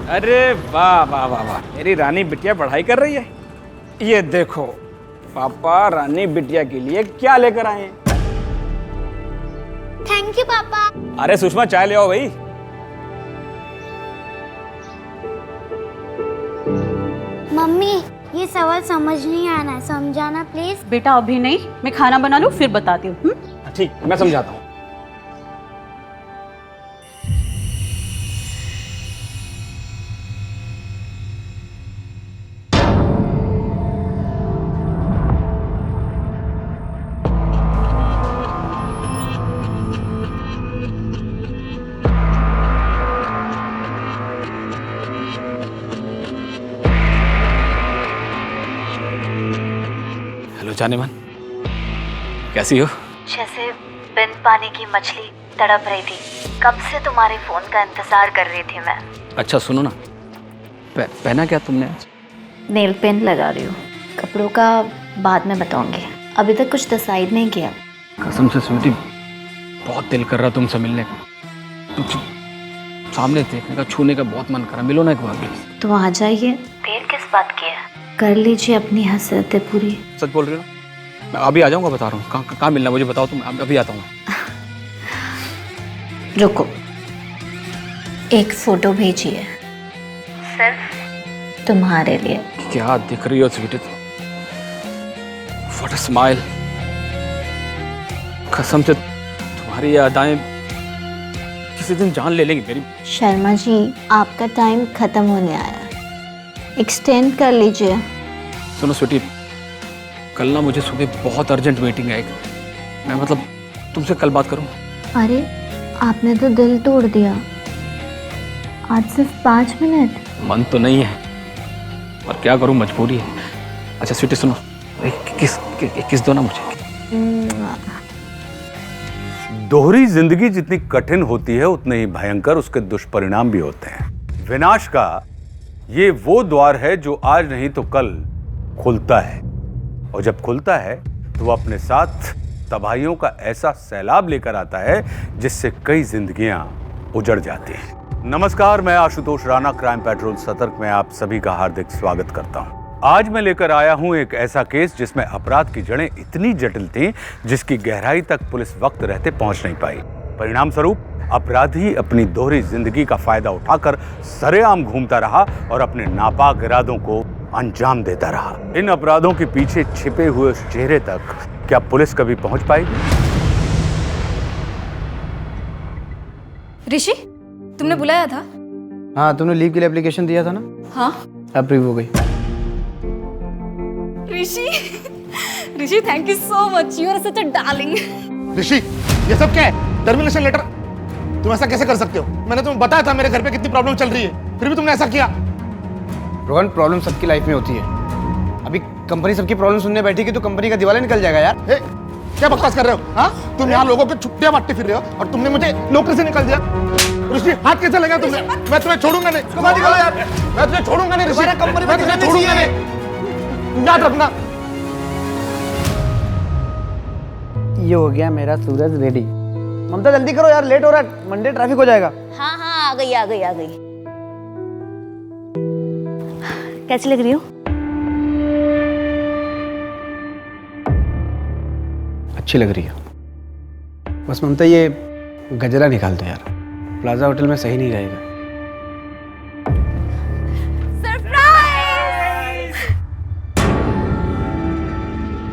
अरे वाह वाह वाह वाह, मेरी रानी बिटिया पढ़ाई कर रही है। ये देखो पापा रानी बिटिया के लिए क्या लेकर आए हैं। थैंक यू पापा। अरे सुषमा चाय ले आओ भाई। मम्मी ये सवाल समझ नहीं आना, समझाना प्लीज। बेटा अभी नहीं, मैं खाना बना लूं फिर बताती हूँ। ठीक, मैं समझाता हूँ। हेलो जाने मन, कैसी हो? जैसे बिन पानी की मछली तड़प रही थी। कब से तुम्हारे फोन का इंतजार कर रही थी मैं। अच्छा सुनो ना, पहना क्या तुमने आज? नेल पेंट लगा रही हूँ। कपड़ों का बाद में बताऊंगी, अभी तक कुछ डिसाइड नहीं किया। कसम से स्वीटी, बहुत दिल कर रहा तुमसे मिलने का। तुम सामने देखने का, छूने का बहुत मन कर रहा। मिलो ना एक बार प्लीज। तो आ जाइए, देर किस बात की है। कर लीजिए अपनी हसरतें पूरी। सच बोल रही हो? मैं अभी आ जाऊंगा, बता रहा हूँ। कहाँ मिलना मुझे बताओ तुम, अभी आता हूँ। रुको, एक फोटो भेजिए सिर्फ तुम्हारे लिए। क्या दिख रही हो स्वीटी तुम? What a smile. कसम से तुम्हारी यादें किसी दिन जान ले लेंगी मेरी। शर्मा जी आपका टाइम खत्म होने आया, एक्सटेंड कर लीजिए। सुनो स्वीटी, कल ना मुझे सुबह बहुत अर्जेंट मीटिंग है। मैं मतलब तुमसे कल बात करूँ? अरे आपने तो दिल तोड़ दिया। आज सिर्फ 5 मिनट। मन तो नहीं है पर क्या करूँ, मजबूरी है। अच्छा स्वीटी सुनो, किस दो ना मुझे। दोहरी जिंदगी जितनी कठिन होती है उतने ही भयंकर उसके दुष्परिणाम भी होते हैं। विनाश का ये वो द्वार है जो आज नहीं तो कल खुलता है, और जब खुलता है तो वो अपने साथ तबाहियों का ऐसा सैलाब लेकर आता है जिससे कई जिंदगियां उजड़ जाती हैं। नमस्कार, मैं आशुतोष राणा, क्राइम पेट्रोल सतर्क में आप सभी का हार्दिक स्वागत करता हूं। आज मैं लेकर आया हूं एक ऐसा केस जिसमें अपराध की जड़ें इतनी जटिल थीं जिसकी गहराई तक पुलिस वक्त रहते पहुंच नहीं पाई। परिणाम स्वरूप अपराधी अपनी दोहरी जिंदगी का फायदा उठाकर सरेआम घूमता रहा और अपने नापाक इरादों को अंजाम देता रहा। इन अपराधों के पीछे छिपे हुए उस चेहरे तक क्या पुलिस कभी पहुंच पाएगी? ऋषि, तुमने बुलाया था? हाँ, तुमने लीव के लिए एप्लीकेशन दिया था ना? हाँ। अप्रूव हो गई। Rishi thank you so much, you are such a darling. Rishi, ये सब क्या है? Termination letter? तुम ऐसा कैसे कर सकते हो? मैंने तुम्हें बताया था मेरे घर पे कितनी प्रॉब्लम चल रही है, फिर भी तुमने ऐसा किया। रोहन, प्रॉब्लम सबकी लाइफ में होती है। अभी कंपनी सबकी प्रॉब्लम सुनने बैठेगी तो कंपनी का दिवाला निकल जाएगा यार। ए, क्या बकवास कर रहे हो? हाँ, तुम यहाँ लोगों की छुट्टियां बांटते फिर रहे हो और तुमने मुझे नौकरी से निकाल दिया। ऋषि, हाथ कैसे लगा तुमने? मैं तुम्हें छोड़ूंगा नहीं। निकालो यार, मैं तुम्हें छोड़ूंगा नहीं ऋषि, मैं तुम्हें छोड़ूंगा नहीं, याद रखना। ये हो गया मेरा सूरज रेडी। ममता जल्दी करो यार, लेट हो रहा है, मंडे ट्रैफिक हो जाएगा। हाँ हाँ, आ गई आ गई आ गई। कैसी लग रही हो? अच्छी लग रही है। बस ममता ये गजरा निकाल दो यार, प्लाजा होटल में सही नहीं रहेगा। सरप्राइज!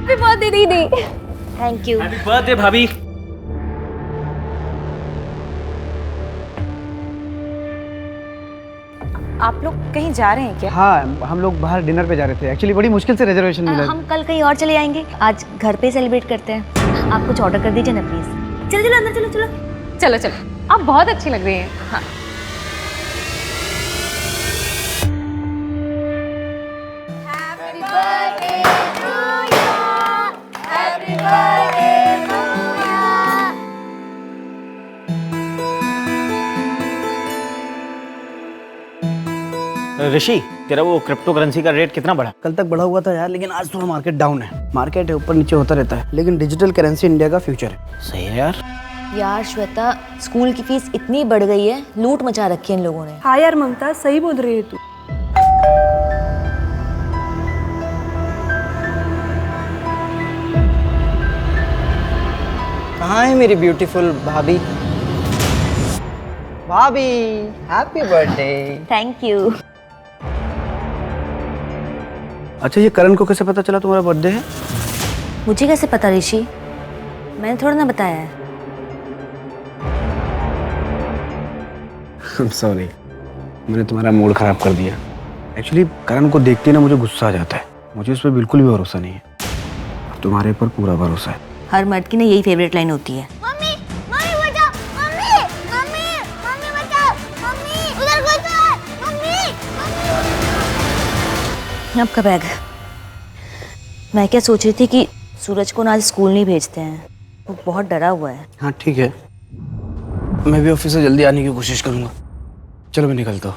हैप्पी बर्थडे दीदी। Thank you. हैप्पी बर्थडे भाभी। आप लोग कहीं जा रहे हैं क्या? हाँ, हम लोग बाहर डिनर पे जा रहे थे। एक्चुअली बड़ी मुश्किल से रिजर्वेशन मिला। हम कल कहीं और चले आएंगे, आज घर पे सेलिब्रेट करते हैं। आप कुछ ऑर्डर कर दीजिए ना प्लीज। चलो चलो अंदर चलो चलो। चलो चलो, आप बहुत अच्छी लग रही हैं। हाँ। ऋषि, तेरा वो क्रिप्टो करेंसी का रेट कितना बढ़ा? कल तक बढ़ा हुआ था यार, लेकिन आज थोड़ा मार्केट डाउन है। मार्केट है ऊपर नीचे होता रहता है, लेकिन डिजिटल करेंसी इंडिया का फ्यूचर है। सही है यार। यार श्वेता, स्कूल की फीस इतनी बढ़ गई है, लूट मचा रखी है इन लोगों ने। हाँ यार ममता, सही बोल रही है तू। कहाँ है मेरी ब्यूटीफुल भाभी? भाभी हैप्पी बर्थडे। Thank you. अच्छा, ये करण को कैसे पता चला तुम्हारा बर्थडे है? मुझे कैसे पता ऋषि? मैंने थोड़ा ना बताया है। सॉरी, मैंने तुम्हारा मूड खराब कर दिया। एक्चुअली करण को देखते ही ना मुझे गुस्सा आ जाता है। मुझे उस पर बिल्कुल भी भरोसा नहीं है। अब तुम्हारे पर पूरा भरोसा है। हर मर्द की ना यही फेवरेट लाइन होती है। मम्मी मम्मी बचाओ, मम्मी मम्मी मम्मी बचाओ, मम्मी उधर कोई तो है, मम्मी मम्मी। आपका बैग। मैं क्या सोच रही थी कि सूरज को ना आज स्कूल नहीं भेजते हैं, वो बहुत डरा हुआ है। हाँ ठीक है, मैं भी ऑफिस से जल्दी आने की कोशिश करूंगा। चलो मैं निकलता हूँ।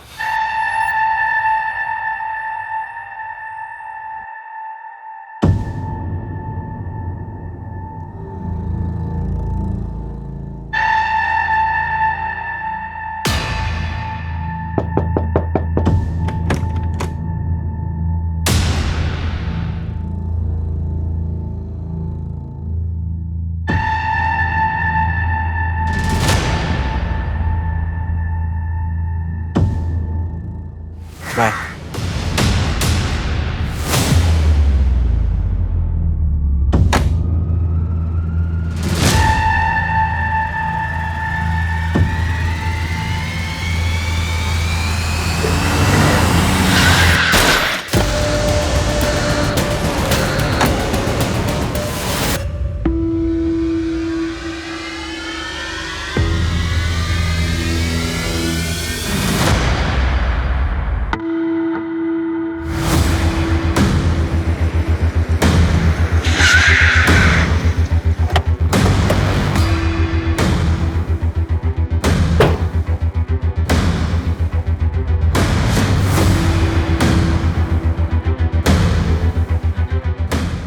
बाय।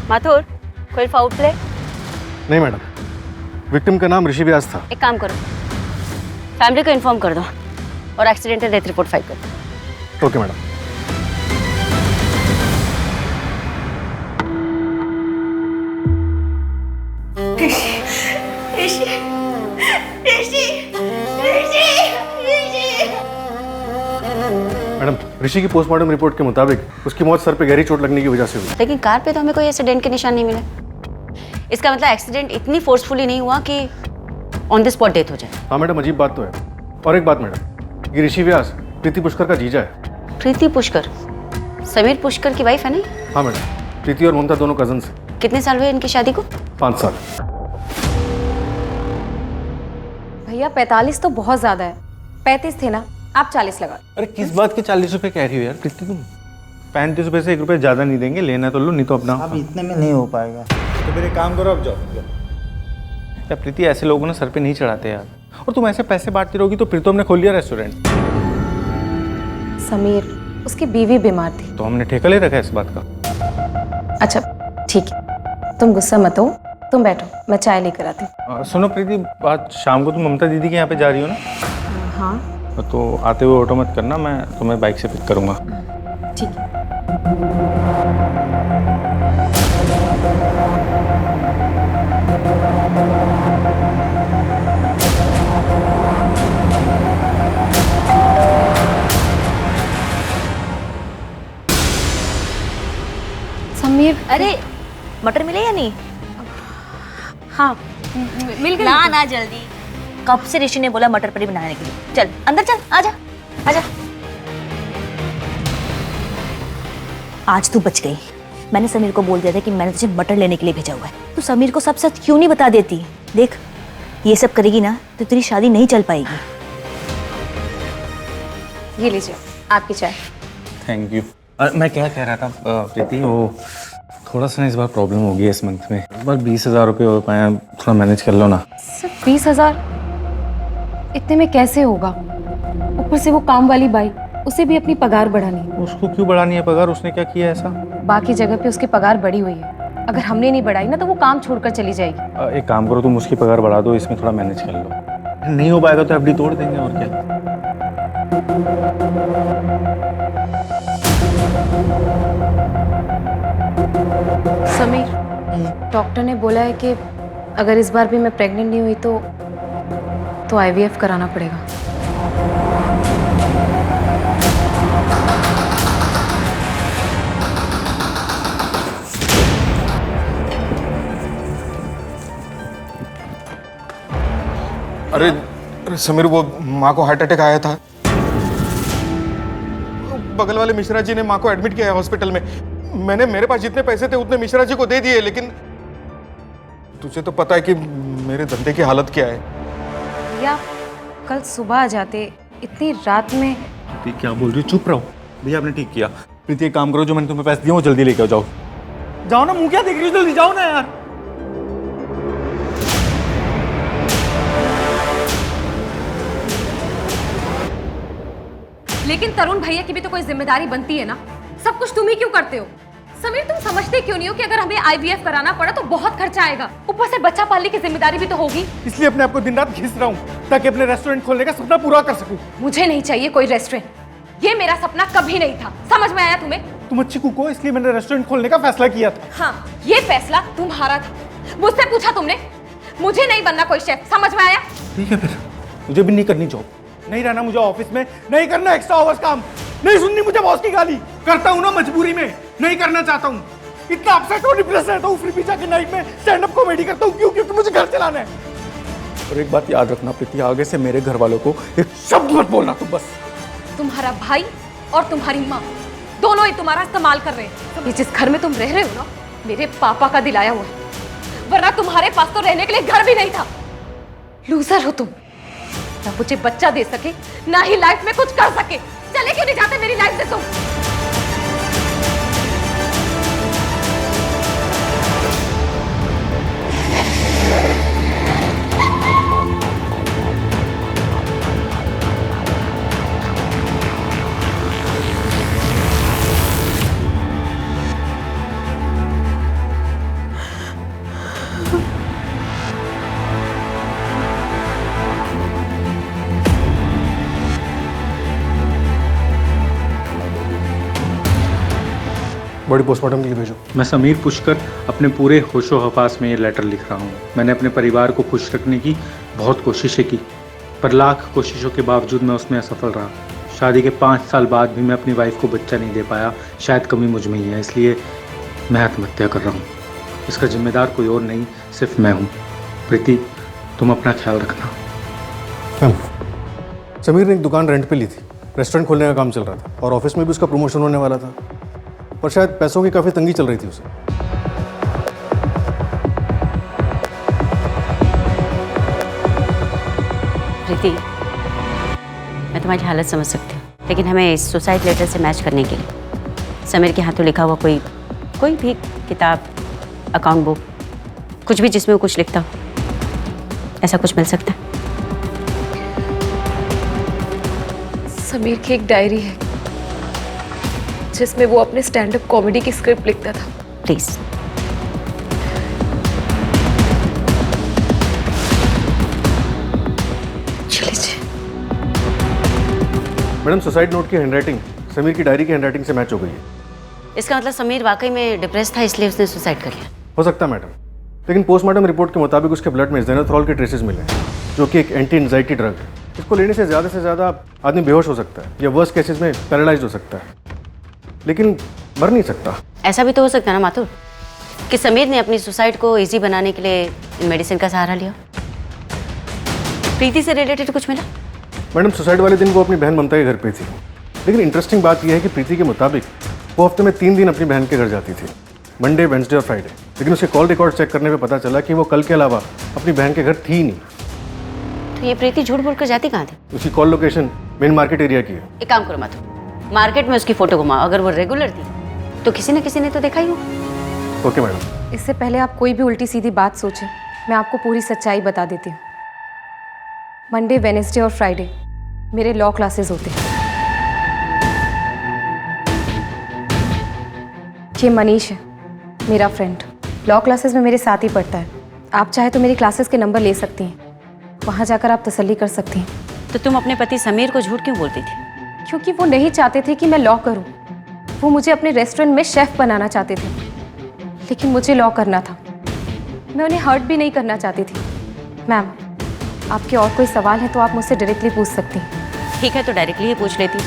माथुर, कोई फाउल प्ले? नहीं मैडम, विक्टिम का नाम ऋषि व्यास था। एक काम करो, फैमिली को इन्फॉर्म कर दो और एक्सीडेंटल डेथ रिपोर्ट फाइल कर दो। Okay madam. मैडम, ऋषि की पोस्टमार्टम रिपोर्ट के मुताबिक उसकी मौत सर पे गहरी चोट लगने की वजह से हुई। लेकिन कार पे तो हमें कोई एक्सीडेंट के निशान नहीं मिले। इसका मतलब एक्सीडेंट इतनी फोर्सफुली नहीं हुआ कि ऑन द स्पॉट डेथ हो जाए। हाँ मैडम, अजीब बात तो है। और एक बात मैडम, ये ऋषि व्यास प्रीति पुष्कर का जीजा है। प्रीति पुष्कर समीर पुष्कर की वाइफ है नहीं? हाँ मैडम, प्रीति और ममता दोनों कजन्स हैं। कितने साल हुए इनकी शादी को? 5 साल। भैया 45 तो बहुत ज्यादा है, 35 थे ना, आप 40 लगा। अरे किस बात के 40 रुपए कह रही हो यार प्रीति? तुम 35 रुपए से 1 रुपए ज्यादा नहीं देंगे, लेना तो लो, नहीं तो अपना। अब इतने में नहीं हो पाएगा। तो फिर एक काम करो, अब जाओ। यार प्रीति, ऐसे लोगों ने सर पे नहीं चढ़ाते यार। और तुम ऐसे पैसे बांटती रहोगी तो फिर तो हमने खोल लिया रेस्टोरेंट। समीर, उसकी बीवी बीमार थी। तो हमने ठेका ले रखा है इस बात का। अच्छा ठीक है, तुम गुस्सा मत हो, तुम बैठो, मैं चाय लेकर आती हूँ। सुनो प्रीति, आज शाम को तुम ममता दीदी के यहाँ पे जा रही हो ना? हाँ तो आते हुए ऑटो मत करना, मैं तुम्हें बाइक से पिक करूँगा। ठीक है। समीर, अरे मटर मिले या नहीं? हाँ मिल गई। ना ना जल्दी, कब से ऋषि ने बोला मटर पनीर बनाने के लिए। चल अंदर चल, आजा आजा। आज तू बच गई। मैंने समीर को बोल दिया था कि मैंने तुझे मटर लेने के लिए भेजा हुआ है। तू समीर को सब सच क्यों नहीं बता देती? देख, ये सब करेगी ना तो तेरी शादी नहीं चल पाएगी। ये लीजिए आपकी चाय। Thank you. मैं क्या कह रहा था प्रीति, वो थोड़ा सा ना इस बार प्रॉब्लम हो गई है इस मंथ में। इस बार 20,000 रुपये हो पाए, थोड़ा मैनेज कर लो ना। सिर्फ 20,000? इतने में कैसे होगा? ऊपर से वो काम वाली बाई, उसे भी अपनी पगार बढ़ानी है। उसको क्यों बढ़ानी है पगार? उसने क्या किया ऐसा? बाकी जगह पे उसकी पगार बढ़ी हुई है, अगर हमने नहीं बढ़ाई ना तो वो काम छोड़कर चली जाएगी। एक काम करो, तुम उसकी पगार बढ़ा दो, इसमें थोड़ा मैनेज कर लो। नहीं हो पाएगा तो एफडी तोड़ देंगे, और क्या। समीर, डॉक्टर ने बोला है कि अगर इस बार भी मैं प्रेग्नेंट नहीं हुई तो आईवीएफ कराना पड़ेगा। अरे समीर, वो माँ को हार्ट अटैक आया था। बगल वाले मिश्रा जी ने माँ को एडमिट किया है हॉस्पिटल में। मैंने मेरे पास जितने पैसे थे उतने मिश्रा जी को दे दिए, लेकिन तुझे तो पता है कि मेरे धंधे की हालत क्या है। या कल सुबह आ जाते, इतनी रात में। प्रीति क्या बोल रही हो? चुप रहो भैया, आपने ठीक किया। प्रीति एक काम करो, जो मैंने तुम्हें पैसे दिए वो जल्दी लेके जाओ। जाओ ना, मुंह क्या देख रही हो, जल्दी जाओ ना यार। लेकिन तरुण भैया की भी तो कोई जिम्मेदारी बनती है ना। सब कुछ तुम ही क्यों करते हो? समीर, तुम समझते क्यों नहीं हो कि अगर हमें आईवीएफ कराना पड़ा तो बहुत खर्चा आएगा, ऊपर से बच्चा पालने की जिम्मेदारी भी तो होगी। इसलिए अपने आप को दिन रात घिस रहा हूँ ताकि अपने रेस्टोरेंट खोलने का सपना पूरा कर सकूं। मुझे नहीं चाहिए कोई रेस्टोरेंट, ये मेरा सपना कभी नहीं था। समझ में आया तुम्हें? तुम अच्छी कुक हो, इसलिए मैंने रेस्टोरेंट खोलने का फैसला किया था। हाँ, ये फैसला तुम्हारा था। मुझसे पूछा तुमने? मुझे नहीं बनना कोई शेफ, समझ में आया? ठीक है, फिर मुझे भी नहीं करनी जॉब, नहीं रहना मुझे ऑफिस में, नहीं करना एक्स्ट्रा आवर्स काम, नहीं सुननी मुझे बॉस की गाली। करता हूँ ना मजबूरी में, नहीं करना चाहता हूँ। इतना अपसेट और डिप्रेस रहता हूँ, फिर भी जाके नाइट में स्टैंड अप कॉमेडी करता हूँ। क्यों? क्योंकि मुझे घर चलाना है। और एक बात याद रखना प्रीति, आगे से मेरे घर वालों को एक शब्द मत बोलना तुम बस। तुम्हारा भाई और तुम्हारी माँ दोनों ही तुम्हारा इस्तेमाल कर रहे हैं। ये जिस घर में तुम रह रहे हो ना, मेरे पापा का दिलाया हुआ है, वरना तुम्हारे पास तो रहने के लिए घर भी नहीं था। लूजर हो तुम, ना मुझे बच्चा दे सके, ना ही लाइफ में कुछ कर सके। चले क्यों नहीं जाते मेरी लाइफ से तुम? बॉडी पोस्टमार्टम के लिए भेजो। मैं समीर पुष्कर अपने पूरे होशो हवास में ये लेटर लिख रहा हूँ। मैंने अपने परिवार को खुश रखने की बहुत कोशिशें की, पर लाख कोशिशों के बावजूद मैं उसमें असफल रहा। शादी के 5 साल बाद भी मैं अपनी वाइफ को बच्चा नहीं दे पाया। शायद कमी मुझ में ही है, इसलिए मैं आत्महत्या कर रहा हूँ। इसका जिम्मेदार कोई और नहीं, सिर्फ मैं हूँ। प्रीति, तुम अपना ख्याल रखना। समीर ने एक दुकान रेंट पे ली थी, रेस्टोरेंट खोलने का काम चल रहा था और ऑफिस में भी उसका प्रमोशन होने वाला था, पर शायद पैसों की काफ़ी तंगी चल रही थी उसे। प्रीति, मैं तुम्हारी हालत समझ सकती हूँ, लेकिन हमें इस सुसाइड लेटर से मैच करने के लिए समीर के हाथों लिखा हुआ कोई भी किताब, अकाउंट बुक, कुछ भी जिसमें वो कुछ लिखता हो, ऐसा कुछ मिल सकता है? समीर की एक डायरी है जिसमें वो अपने स्टैंड अप कॉमेडी की स्क्रिप्ट लिखता था। प्लीज। मैडम, सुसाइड नोट की हैंडराइटिंग समीर की डायरी की हैंडराइटिंग से मैच हो गई है। इसका मतलब समीर वाकई में डिप्रेस था, इसलिए उसने सुसाइड कर लिया। हो सकता है मैडम, लेकिन पोस्टमार्टम रिपोर्ट के मुताबिक उसके ब्लड में ज़ेनाथ्रोल के ट्रेसेस मिले हैं, जो कि एक एंटी एंजाइटी ड्रग है। इसको लेने से ज़्यादा आदमी बेहोश हो सकता है या वर्स्ट केसेस में पैरालाइज्ड हो सकता है, लेकिन मर नहीं सकता। ऐसा भी तो हो सकता है ना माथुर, कि समीर ने अपनी सुसाइड को इजी बनाने के लिए मेडिसिन का सहारा लिया। प्रीति से रिलेटेड कुछ मिला? मैडम, सुसाइड वाले दिन वो अपनी बहन ममता के घर पे थी, लेकिन इंटरेस्टिंग बात यह है कि प्रीति के मुताबिक वो हफ्ते में 3 दिन अपनी बहन के घर जाती थी, मंडे, वेंसडे और फ्राइडे। लेकिन उसके कॉल रिकॉर्ड चेक करने पे पता चला कि वो कल के अलावा अपनी बहन के घर थी ही नहीं। तो ये प्रीति झूठ बोल कर जाती कहाँ थी? उसकी call location main market area की है। एक काम करो माथुर, मार्केट में उसकी फोटो घुमाओ, अगर वो रेगुलर थी तो किसी न किसी ने तो देखा ही हो। Okay madam. इससे पहले आप कोई भी उल्टी सीधी बात सोचें, मैं आपको पूरी सच्चाई बता देती हूँ। मंडे, वेडनेसडे और फ्राइडे मेरे लॉ क्लासेस होते हैं। ये मनीष है, मेरा फ्रेंड। लॉ क्लासेस में मेरे साथ ही पढ़ता है। आप चाहे तो मेरी क्लासेस के नंबर ले सकती हैं, वहाँ जाकर आप तसल्ली कर सकती हैं। तो तुम अपने पति समीर को झूठ क्यों बोलती थी? क्योंकि वो नहीं चाहते थे कि मैं लॉ करूं। वो मुझे अपने रेस्टोरेंट में शेफ बनाना चाहते थे, लेकिन मुझे लॉ करना था। मैं उन्हें हर्ट भी नहीं करना चाहती थी। मैम, आपके और कोई सवाल है तो आप मुझसे डायरेक्टली पूछ सकती हैं। ठीक है, तो डायरेक्टली ही पूछ लेती।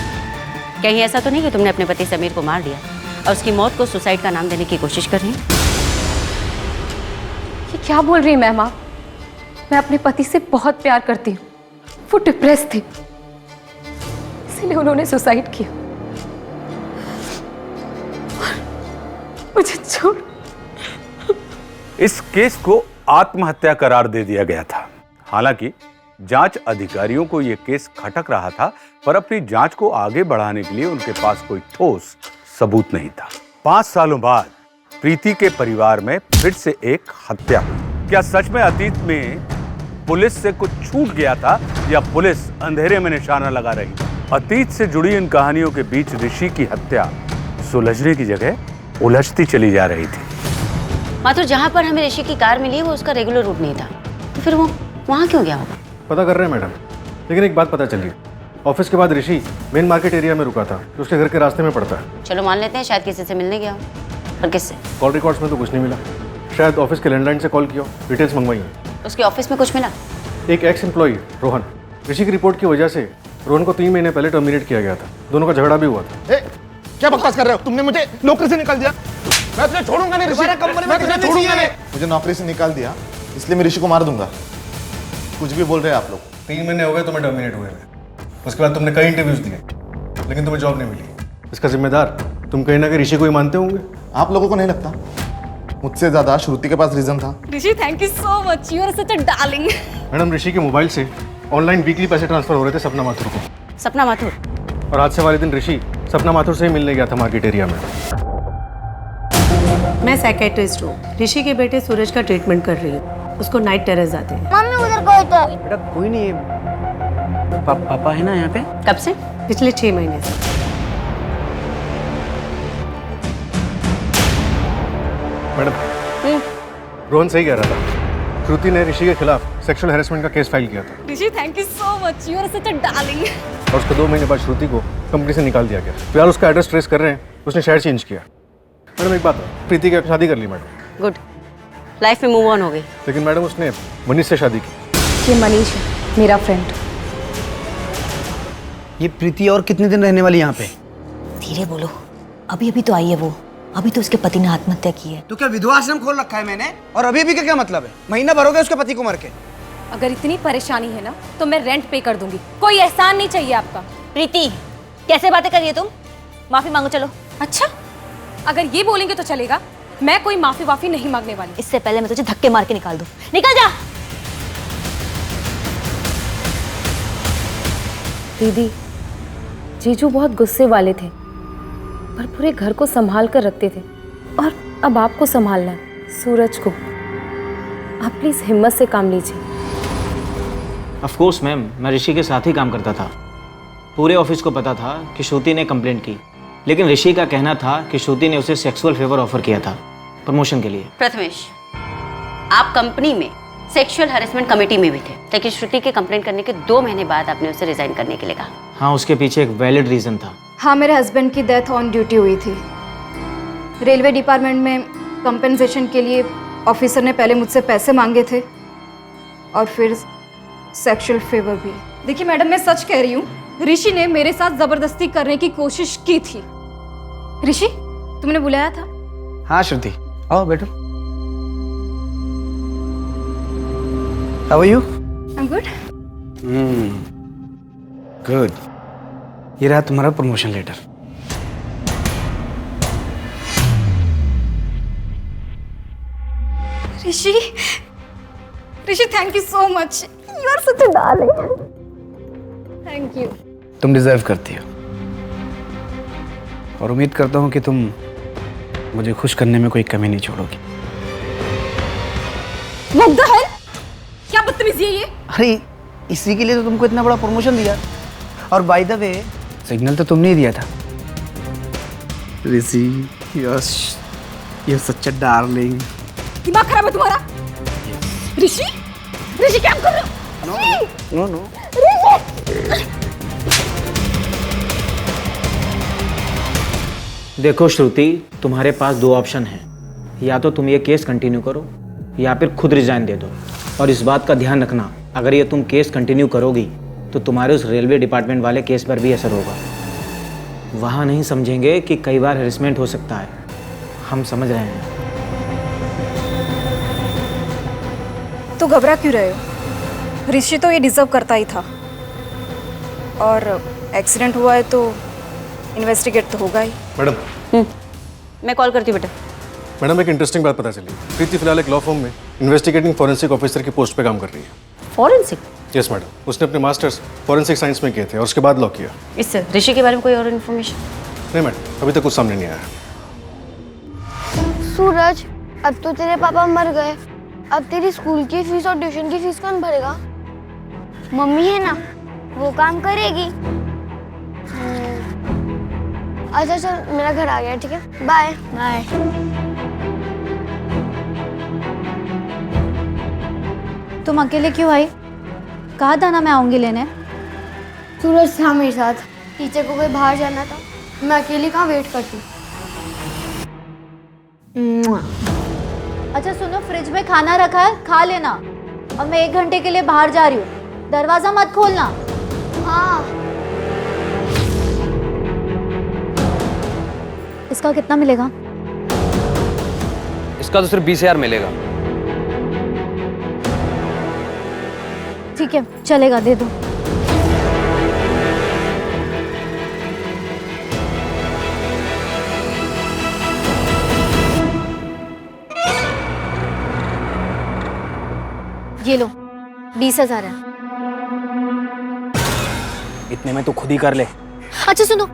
कहीं ऐसा तो नहीं कि तुमने अपने पति समीर को मार दिया और उसकी मौत को सुसाइड का नाम देने की कोशिश कर रही हैं? ये क्या बोल रही हैं मैम आप? मैं अपने पति से बहुत प्यार करती हूँ। वो डिप्रेस थे, इसलिए उन्होंने सुसाइड किया। मुझे छोड़। इस केस को आत्महत्या करार दे दिया गया था। हालांकि जांच अधिकारियों को यह केस खटक रहा था, पर अपनी जांच को आगे बढ़ाने के लिए उनके पास कोई ठोस सबूत नहीं था। 5 सालों बाद प्रीति के परिवार में फिर से एक हत्या हुई। क्या सच में अतीत में पुलिस से कुछ छूट गया था या पुलिस अंधेरे में निशाना लगा रही? अतीत से जुड़ी इन कहानियों के बीच ऋषि की हत्या सुलझने की जगह उलझती चली जा रही थी। माथुर, जहाँ पर हमें ऋषि की कार मिली वो उसका रेगुलर रूट नहीं था, तो फिर वो वहाँ क्यों गया होगा? पता कर रहे हैं मैडम, लेकिन एक बात पता चली। ऑफिस के बाद ऋषि मेन मार्केट एरिया में रुका था, जो उसके घर के रास्ते में पड़ता है। चलो मान लेते हैं शायद किसी से मिलने गया हो। और किससे? कॉल रिकॉर्ड्स में तो कुछ नहीं मिला। शायद ऑफिस के लैंडलाइन से कॉल किया, डिटेल्स मंगवाई हैं। उसके ऑफिस में कुछ मिला? एक एक्स एम्प्लॉई रोहन, ऋषि की रिपोर्ट की वजह से रोहन को 3 महीने पहले टर्मिनेट किया गया था। दोनों का झगड़ा भी हुआ था। क्या बकवास कर रहे हो? तुमने मुझे नौकरी से निकाल दिया। मैं तुझे छोड़ूंगा नहीं ऋषि, मैं तुझे छोड़ूंगा नहीं। मुझे नौकरी से निकाल दिया, इसलिए मैं ऋषि को मार दूंगा। कुछ भी बोल रहे हैं आप लोग। 3 महीने हो गए तुम्हें टर्मिनेट हुए हैं। उसके बाद तुमने कई इंटरव्यूज दिए, लेकिन तुम्हें जॉब नहीं मिली। इसका जिम्मेदार तुम कहीं ना कहीं ऋषि को ही मानते होंगे। आप लोगों को नहीं लगता? मुझसे ज्यादा श्रुति के पास रीजन था। Rishi, thank you so much, you are such a darling. Madam, Rishi के मोबाइल से ऑनलाइन वीकली पैसे ट्रांसफर हो रहे थे सपना माथुर को। सपना माथुर? और हादसे वाले दिन ऋषि सपना माथुर से ही मिलने गया था मार्केट एरिया में। मैं साइकेट्रिस्ट हूँ। ऋषि के बेटे सूरज का ट्रीटमेंट कर रही हूँ। उसको नाइट टेरर्स आते हैं। मम्मी उधर कोई तो। बेटा कोई नहीं है, पापा है ना यहाँ पे। कब से? पिछले 6 महीने से। मैडम, रोहन सही कह रहा था। श्रुति ने ऋषि के खिलाफ सेक्सुअल हैरेसमेंट का केस फाइल किया था। Rishi, thank you so much, you are such a darling. और उसके 2 महीने बाद श्रुति को कंपनी से निकाल दिया गया। फिलहाल उसका एड्रेस ट्रेस कर रहे हैं, उसने शहर चेंज किया। मैडम एक बात, प्रीति की शादी कर ली मैडम। गुड, लाइफ में मूव ऑन हो गई। लेकिन मैडम उसने मनीष से शादी की। ये मनीष है, मेरा फ्रेंड। ये प्रीति और कितने दिन रहने वाली यहाँ पे? धीरे बोलो, अभी अभी तो आई है वो। अभी तो उसके पति ने आत्महत्या की है। तो क्या विधवा आश्रम खोल रखा है मैंने? और अभी अभी का क्या मतलब है? महीना भर हो गया उसके पति को मर के। अगर इतनी परेशानी है ना तो मैं रेंट पे कर दूंगी, कोई एहसान नहीं चाहिए आपका। प्रीति, कैसे बातें कर रही है तुम? माफी मांगो चलो। अच्छा, अगर ये बोलेंगे तो चलेगा। मैं कोई माफी वाफी नहीं मांगने वाली। इससे पहले मैं तुझे धक्के मार के निकाल दूं। निकल जा। दीदी, जीजू बहुत गुस्से वाले थे, पर पूरे घर को संभाल कर रखते थे, और अब आपको संभालना है, सूरज को। आप प्लीज हिम्मत से काम लीजिए। ऑफ कोर्स मैम, मैं ऋषि के साथ ही काम करता था। पूरे ऑफिस को पता था कि श्रुति ने कंप्लेंट की, लेकिन ऋषि का कहना था कि श्रुति ने उसे सेक्सुअल फेवर ऑफर किया था प्रमोशन के लिए। प्रथमेश, आप कंपनी में सेक्सुअल हैरेसमेंट कमेटी में भी थे, लेकिन श्रुति के कंप्लेंट करने के 2 महीने बाद आपने उसे रिजाइन करने के लिए कहा। हाँ, उसके पीछे एक वैलिड रीजन था। हाँ, मेरे हस्बैंड की डेथ ऑन ड्यूटी हुई थी। रेलवे डिपार्टमेंट में कंपनसेशन के लिए ऑफिसर ने पहले मुझसे पैसे मांगे थे और फिर सेक्सुअल फेवर भी। देखिए मैडम, मैं सच कह रही हूँ, ऋषि ने मेरे साथ जबरदस्ती करने की कोशिश की थी। ऋषि, तुमने बुलाया था? हाँ श्रुति, आओ बैठो। How are you? I am good. Good. ये रहा तुम्हारा promotion letter. Rishi, thank you so much, you are such a darling. Thank you. तुम डिजर्व करती हो, और उम्मीद करता हूँ कि तुम मुझे खुश करने में कोई कमी नहीं छोड़ोगी। What the hell? क्या बदतमीजी है ये? अरे इसी के लिए तो तुमको इतना बड़ा प्रमोशन दिया। और बाय द वे, सिग्नल तो तुमने ही दिया था। Rishi, yes, you such a darling. दिमाग खराब है तुम्हारा? ऋषि, ऋषि क्या कर रहे हो? नो देखो श्रुति, तुम्हारे पास दो ऑप्शन हैं। या तो तुम ये केस कंटिन्यू करो या फिर खुद रिजाइन दे दो। और इस बात का ध्यान रखना, अगर ये तुम केस कंटिन्यू करोगी तो तुम्हारे उस रेलवे डिपार्टमेंट वाले केस पर भी असर होगा। वहाँ नहीं समझेंगे कि कई बार हेरसमेंट हो सकता है। हम समझ रहे हैं। तो घबरा क्यों रहे हो? ऋषि तो ये डिजर्व करता ही था, और एक्सीडेंट हुआ है तो इन्वेस्टिगेट तो होगा ही। मैडम मैं कॉल करती हूँ बेटा। मैडम एक इंटरेस्टिंग बात पता चली। प्रीति फिलहाल एक लॉ फर्म में इन्वेस्टिगेटिंग फॉरेंसिक ऑफिसर की पोस्ट पे काम कर रही है। फॉरेंसिक? यस मैडम, उसने अपने मास्टर्स फॉरेंसिक साइंस में किए थे और उसके बाद लॉ किया। इससे ऋषि के बारे में कोई और इन्फॉर्मेशन? नहीं मैडम, अभी तक कुछ सामने नहीं आया। सूरज, अब तो तेरे पापा मर गए, अब तेरी स्कूल की फीस और ट्यूशन की फीस कौन भरेगा? मम्मी है ना, वो काम करेगी। अच्छा चल, मेरा घर आ गया, ठीक है, बाय बाय। तुम अकेले क्यों आई? कहा था ना मैं आऊंगी लेने। सूरज था मेरे साथ, टीचर को कोई बाहर जाना था, मैं अकेली कहाँ वेट करती। अच्छा सुनो, फ्रिज में खाना रखा है, खा लेना। और मैं 1 घंटे के लिए बाहर जा रही हूँ, दरवाजा मत खोलना। हाँ। इसका कितना मिलेगा? इसका तो सिर्फ 20,000 मिलेगा। ठीक है, चलेगा, दे दो। ये लो, 20,000 है। इतने में तो खुद ही कर ले। अच्छा सुनो,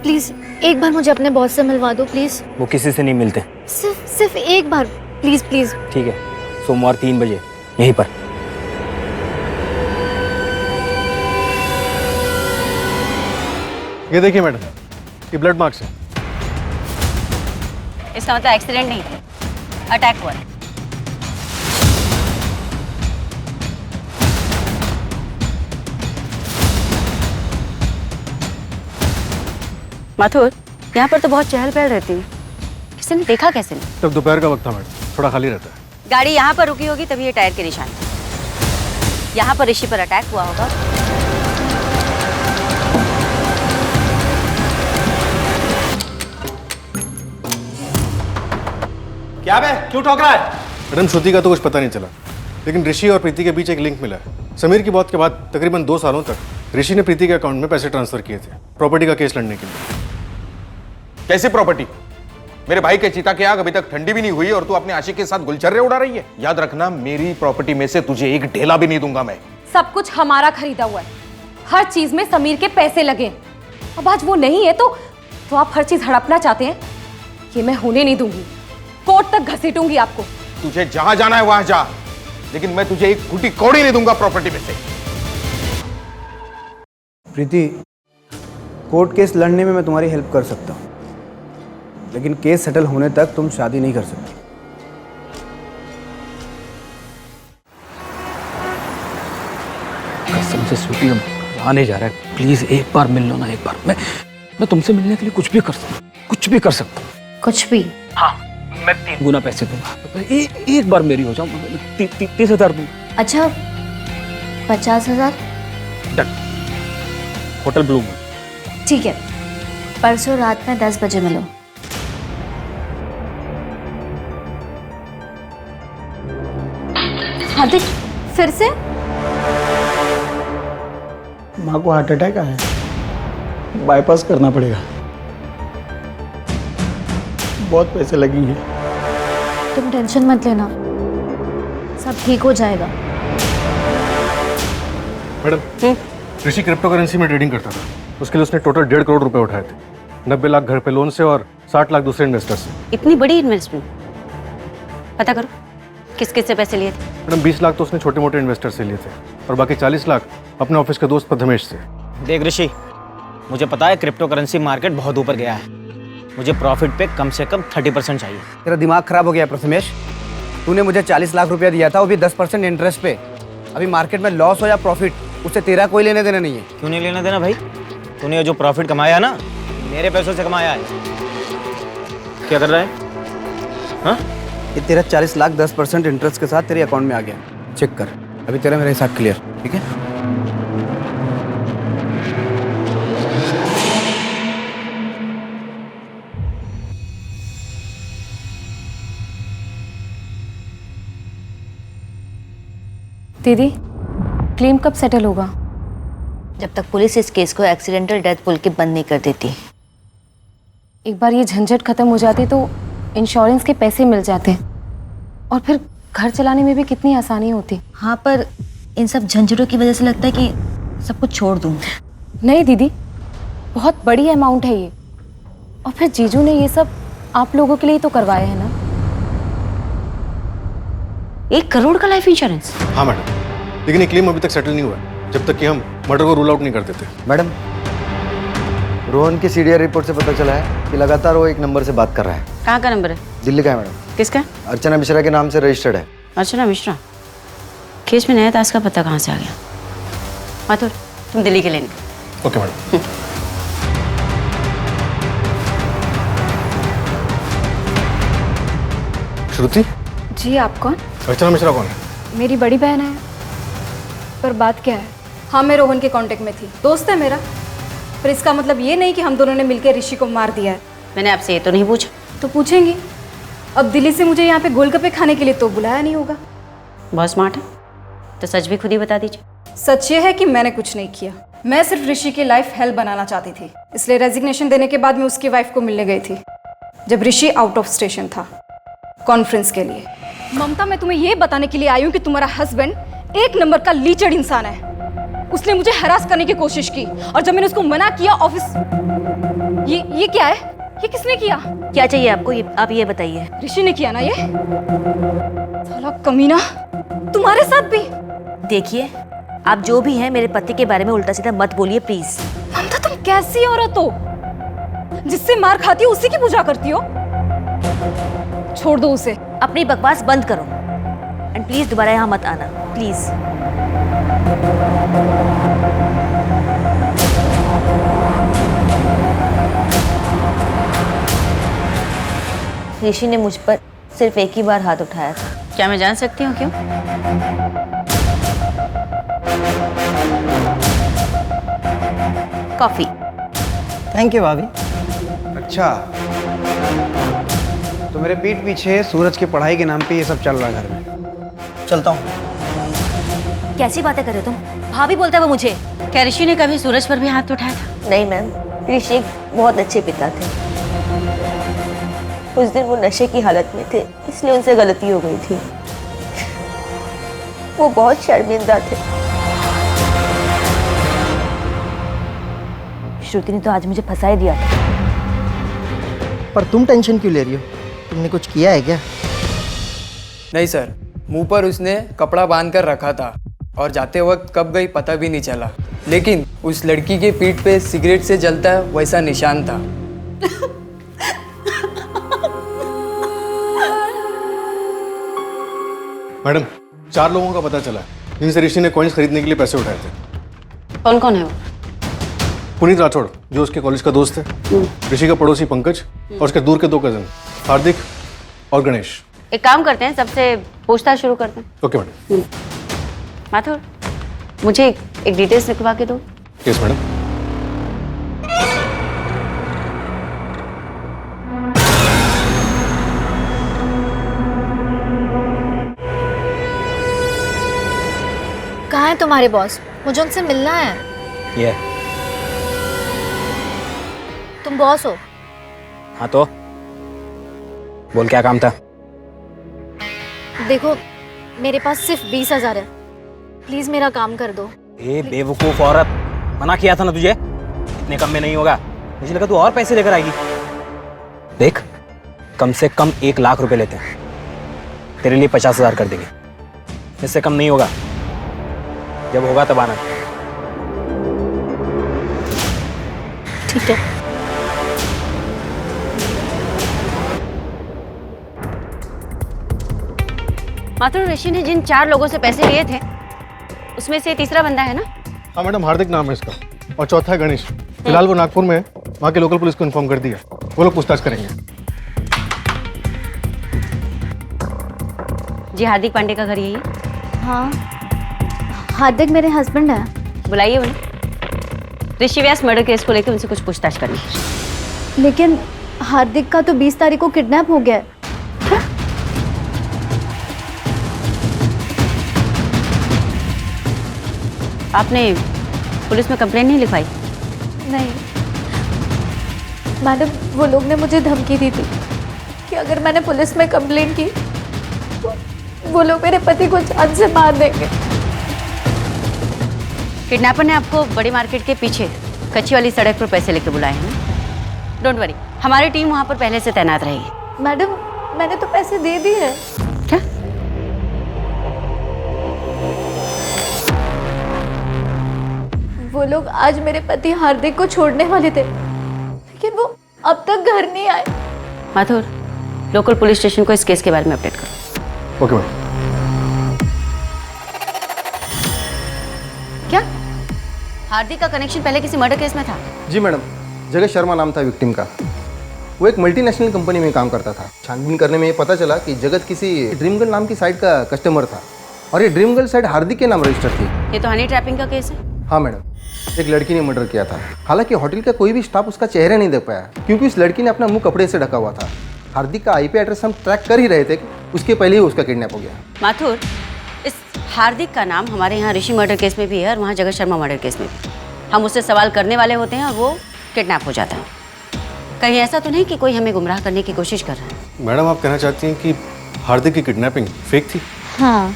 प्लीज एक बार मुझे अपने बॉस से मिलवा दो प्लीज। वो किसी से नहीं मिलते। सिर्फ एक बार, प्लीज प्लीज। ठीक है, सोमवार 3 बजे यहीं पर। ये देखिए मैडम, ये ब्लड मार्क्स है। इसका मतलब एक्सीडेंट नहीं, अटैक हुआ है। माथुर, यहाँ पर तो बहुत चहल पहल रहती है, किसी ने देखा कैसे नहीं? तब दोपहर का वक्त था मैडम, थोड़ा खाली रहता है। गाड़ी यहाँ पर रुकी होगी तभी ये टायर के निशान। यहाँ पर ऋषि पर अटैक हुआ होगा। क्या बे, क्यों ठोक रहा है? मैडम श्रुति का तो कुछ पता नहीं चला, लेकिन ऋषि और प्रीति के बीच एक लिंक मिला है। समीर की मौत के बाद तकरीबन 2 सालों तक ऋषि ने प्रीति के अकाउंट में पैसे ट्रांसफर किए थे प्रॉपर्टी का केस लड़ने के लिए। कैसी प्रॉपर्टी? मेरे भाई के चिता की आग अभी तक ठंडी भी नहीं हुई और तू अपने आशिक के साथ गुलछर्रे उड़ा रही है। याद रखना, मेरी प्रॉपर्टी में से तुझे एक ढेला भी नहीं दूंगा मैं। सब कुछ हमारा खरीदा हुआ है, हर चीज में समीर के पैसे लगे। अब आज वो नहीं है तो आप हर चीज हड़पना चाहते हैं, ये मैं होने नहीं दूंगी। कोर्ट तक घसीटूंगी आपको। तुझे जहां जाना है वहां जा, लेकिन मैं तुझे एक फूटी कौड़ी नहीं दूंगा प्रॉपर्टी में से। प्रीति, कोर्ट केस लड़ने में मैं तुम्हारी हेल्प कर सकता हूँ, लेकिन केस सेटल होने तक तुम शादी नहीं कर सकती। कसम से स्वीटी, आने जा रहा है, प्लीज एक बार मिल लो ना। एक बार मैं तुमसे मिलने के लिए कुछ भी कर सकता हूँ, कुछ भी कर सकता हूँ। कुछ भी? हाँ, मैं 3 गुना पैसे दूंगा। एक बार मेरी हो जाओ, 30,000 दूंगा। अच्छा, 50,000? डन। होटल ब्लू में। ठीक है, परसों रात में 10 बजे मिलो। हार्दिक, फिर से? माँ को हार्ट अटैक आया, बाईपास करना पड़ेगा, बहुत पैसे लगेंगे। तुम टेंशन मत लेना, सब ठीक हो जाएगा। मैडम, ऋषि क्रिप्टो करेंसी में ट्रेडिंग करता था, उसके लिए उसने टोटल 1.5 करोड़ रुपए उठाए थे। 90 लाख घर पे लोन से और 60 लाख दूसरे इन्वेस्टर से। इतनी बड़ी इन्वेस्टमेंट? पता करो किस किस से पैसे लिए थे। मैडम 20 लाख तो उसने छोटे मोटे इन्वेस्टर से लिए थे और बाकी 40 लाख अपने ऑफिस के दोस्त प्रथमेश से। देख ऋषि, मुझे पता है क्रिप्टो करेंसी मार्केट बहुत ऊपर गया है, मुझे प्रॉफिट पे कम से कम 30% चाहिए। तेरा दिमाग खराब हो गया प्रथमेश। तूने मुझे 40 लाख रुपया दिया था, वो भी 10% इंटरेस्ट पे। अभी मार्केट में लॉस हो या प्रॉफिट, उससे तेरा कोई लेने देना नहीं है। क्यों नहीं लेना देना भाई? तूने जो प्रॉफिट कमाया ना, मेरे पैसों से कमाया है। क्या कर रहा है? हाँ? ये तेरा 40 लाख 10% इंटरेस्ट के साथ तेरे अकाउंट में आ गया। चेक कर, अभी तेरा मेरे हिसाब क्लियर, ठीक है? दीदी, क्लेम कब सेटल होगा? जब तक पुलिस इस केस को एक्सीडेंटल डेथ बोल के बंद नहीं कर देती। एक बार ये झंझट खत्म हो जाती तो इंश्योरेंस के पैसे मिल जाते और फिर घर चलाने में भी कितनी आसानी होती। हाँ, पर इन सब झंझटों की वजह से लगता है कि सब कुछ छोड़ दूँ। नहीं दीदी, बहुत बड़ी अमाउंट है ये, और फिर जीजू ने ये सब आप लोगों के लिए तो करवाया है ना। 1 करोड़ का लाइफ इंश्योरेंस? हाँ मैडम, लेकिन ये क्लेम अभी तक सेटल नहीं हुआ है, जब तक कि हम मर्डर को रूल आउट नहीं कर देते। मैडम, रोहन की सीडीआर रिपोर्ट से पता चला है कि लगातार वो एक नंबर से बात कर रहा है। कहाँ का नंबर है? दिल्ली का है मैडम। किसका? अर्चना मिश्रा के नाम से रजिस्टर्ड है। अर्चना मिश्रा? केस में नया ताश का पता कहाँ से आ गया? माथुर, तुम दिल्ली के लेने। Okay madam. श्रुति जी, आप कौन? अर्चना मिश्रा कौन है? मेरी बड़ी बहन है। पर बात क्या है? हाँ, मैं रोहन के कांटेक्ट में थी, दोस्त है मेरा। पर इसका मतलब ये नहीं कि हम दोनों ने मिलकर ऋषि को मार दिया है। मैंने आपसे ये तो नहीं पूछा। तो पूछेंगी। अब दिल्ली से मुझे यहाँ पे गोलगप्पे खाने के लिए तो बुलाया नहीं होगा। बहुत स्मार्ट है, तो सच भी खुद ही बता दीजिए। सच ये है कि मैंने कुछ नहीं किया। मैं सिर्फ ऋषि की लाइफ हेल बनाना चाहती थी, इसलिए रेजिग्नेशन देने के बाद मैं उसकी वाइफ को मिलने गई थी जब ऋषि आउट ऑफ स्टेशन था कॉन्फ्रेंस के लिए। ममता, मैं तुम्हें ये बताने के लिए आई हूँ कि तुम्हारा हस्बैंड एक नंबर का लीचड़ इंसान है। उसने मुझे हरास करने की कोशिश की, और जब मैंने उसको मना किया ऑफिस। ये क्या है? ये किसने किया? क्या चाहिए आपको? आप ये बताइए। ऋषि ने किया ना ये? साला कमीना, तुम्हारे साथ भी? देखिए, आप जो भी हैं, मेरे पति के बारे में उल्टा सीधा मत बोलिए प्लीज। ममता, तुम कैसी औरत हो? जिससे मार खाती हो उसी की पूजा करती हो। छोड़ दो उसे। अपनी बकवास बंद करो एंड प्लीज दोबारा यहाँ मत आना, प्लीज। ऋषि ने मुझ पर सिर्फ एक ही बार हाथ उठाया था। क्या मैं जान सकती हूँ क्यों? कॉफी। थैंक यू भाभी। अच्छा, तो मेरे पीठ पीछे सूरज की पढ़ाई के नाम पे ये सब चल रहा है घर में। चलता हूँ। कैसी बातें कर रहे हो तुम? भाभी बोलता है वो मुझे। क्या ऋषि ने कभी सूरज पर भी हाथ उठाया था? नहीं मैम, ऋषि एक बहुत अच्छे पिता थे। उस दिन वो नशे की हालत में थे, इसलिए उनसे गलती हो गई थी। वो बहुत शर्मिंदा थे। श्रुति ने तो आज मुझे फंसा ही दिया था। पर तुम टेंशन क्यों ले रही हो? तुमने कुछ किया है क्या? नहीं सर, मुंह पर उसने कपड़ा बांध कर रखा था और जाते वक्त कब गई पता भी नहीं चला। लेकिन उस लड़की के पीठ पे सिगरेट से जलता है वैसा निशान था। मैडम, 4 लोगों का पता चला है जिनसे ऋषि ने कॉइन्स खरीदने के लिए पैसे उठाए थे। कौन कौन है वो? पुनीत राठौड़, जो उसके कॉलेज का दोस्त है, ऋषि का पड़ोसी पंकज, और उसके दूर के 2 कजन हार्दिक और गणेश। एक काम करते हैं, सबसे पूछताछ शुरू करते हैं। Okay madam. माथुर, मुझे एक डिटेल्स लिखवा के दो। Yes madam. कहाँ है तुम्हारे बॉस? मुझे उनसे मिलना है। ये तुम बॉस हो? हाँ तो बोल, क्या काम था? देखो, मेरे पास सिर्फ 20,000 है, प्लीज मेरा काम कर दो। ए बेवकूफ औरत, मना किया था ना तुझे, इतने कम में नहीं होगा। मुझे लगा तू और पैसे लेकर आएगी। देख, कम से कम 1 लाख रुपए लेते हैं, तेरे लिए 50,000 कर देंगे, इससे कम नहीं होगा। जब होगा तब आना। ठीक है। माथुर, ऋषि ने जिन 4 लोगों से पैसे लिए थे उसमें से तीसरा बंदा है ना? हाँ मैडम, हार्दिक नाम है इसका, और चौथा है गणेश। फिलहाल वो नागपुर में है, वहाँ के लोकल पुलिस को इन्फॉर्म कर दिया, वो लोग पूछताछ करेंगे। जी, हार्दिक पांडे का घर यही है? हाँ, हार्दिक मेरे हस्बैंड है। बुलाइए उन्हें। ऋषि व्यास मर्डर केस को लेकर उनसे कुछ पूछताछ करनी है। लेकिन हार्दिक का तो 20 तारीख को किडनैप हो गया है। आपने पुलिस में कंप्लेंट नहीं लिखवाई? नहीं मैडम, वो लोग ने मुझे धमकी दी थी कि अगर मैंने पुलिस में कंप्लेंट की तो वो लोग मेरे पति को जान से मार देंगे। किडनैपर ने आपको बड़ी मार्केट के पीछे कच्ची वाली सड़क पर पैसे लेके बुलाए हैं। डोंट वरी, हमारी टीम वहां पर पहले से तैनात रहेगी। मैडम, मैंने तो पैसे दे दिए हैं। क्या? वो लोग आज मेरे पति हार्दिक को छोड़ने वाले थे, लेकिन वो अब तक घर नहीं आए। माथुर, लोकल पुलिस स्टेशन को इस केस के बारे में अपडेट करो। Okay ma'am. क्या हार्दिक का कनेक्शन पहले किसी मर्डर केस में था? जी मैडम, जगत शर्मा नाम था विक्टिम का। वो एक मल्टीनेशनल कंपनी में काम करता था। छानबीन करने में ये पता चला कि जगत किसी ड्रीम गर्ल नाम की साइट का कस्टमर था, और ये ड्रीम गर्ल साइट हार्दिक के नाम रजिस्टर थी। ये तो हनी ट्रैपिंग का केस है। हाँ मैडम, एक लड़की ने मर्डर किया था। हालांकि होटल का कोई भी स्टाफ उसका चेहरा नहीं देख पाया, क्योंकि उस लड़की ने अपना मुंह कपड़े से ढका हुआ था। हार्दिक का आईपी एड्रेस हम ट्रैक कर ही रहे थे, उसके पहले ही उसका किडनैप हो गया। माथुर, इस हार्दिक का नाम हमारे यहाँ ऋषि मर्डर केस में भी है और वहाँ जगत शर्मा मर्डर केस में भी। हम उससे सवाल करने वाले होते हैं और वो किडनैप हो जाता है। कहीं ऐसा तो नहीं कि कोई हमें गुमराह करने की कोशिश कर रहा है? मैडम, आप कहना चाहती हैं कि हार्दिक की किडनैपिंग फेक थी? हाँ,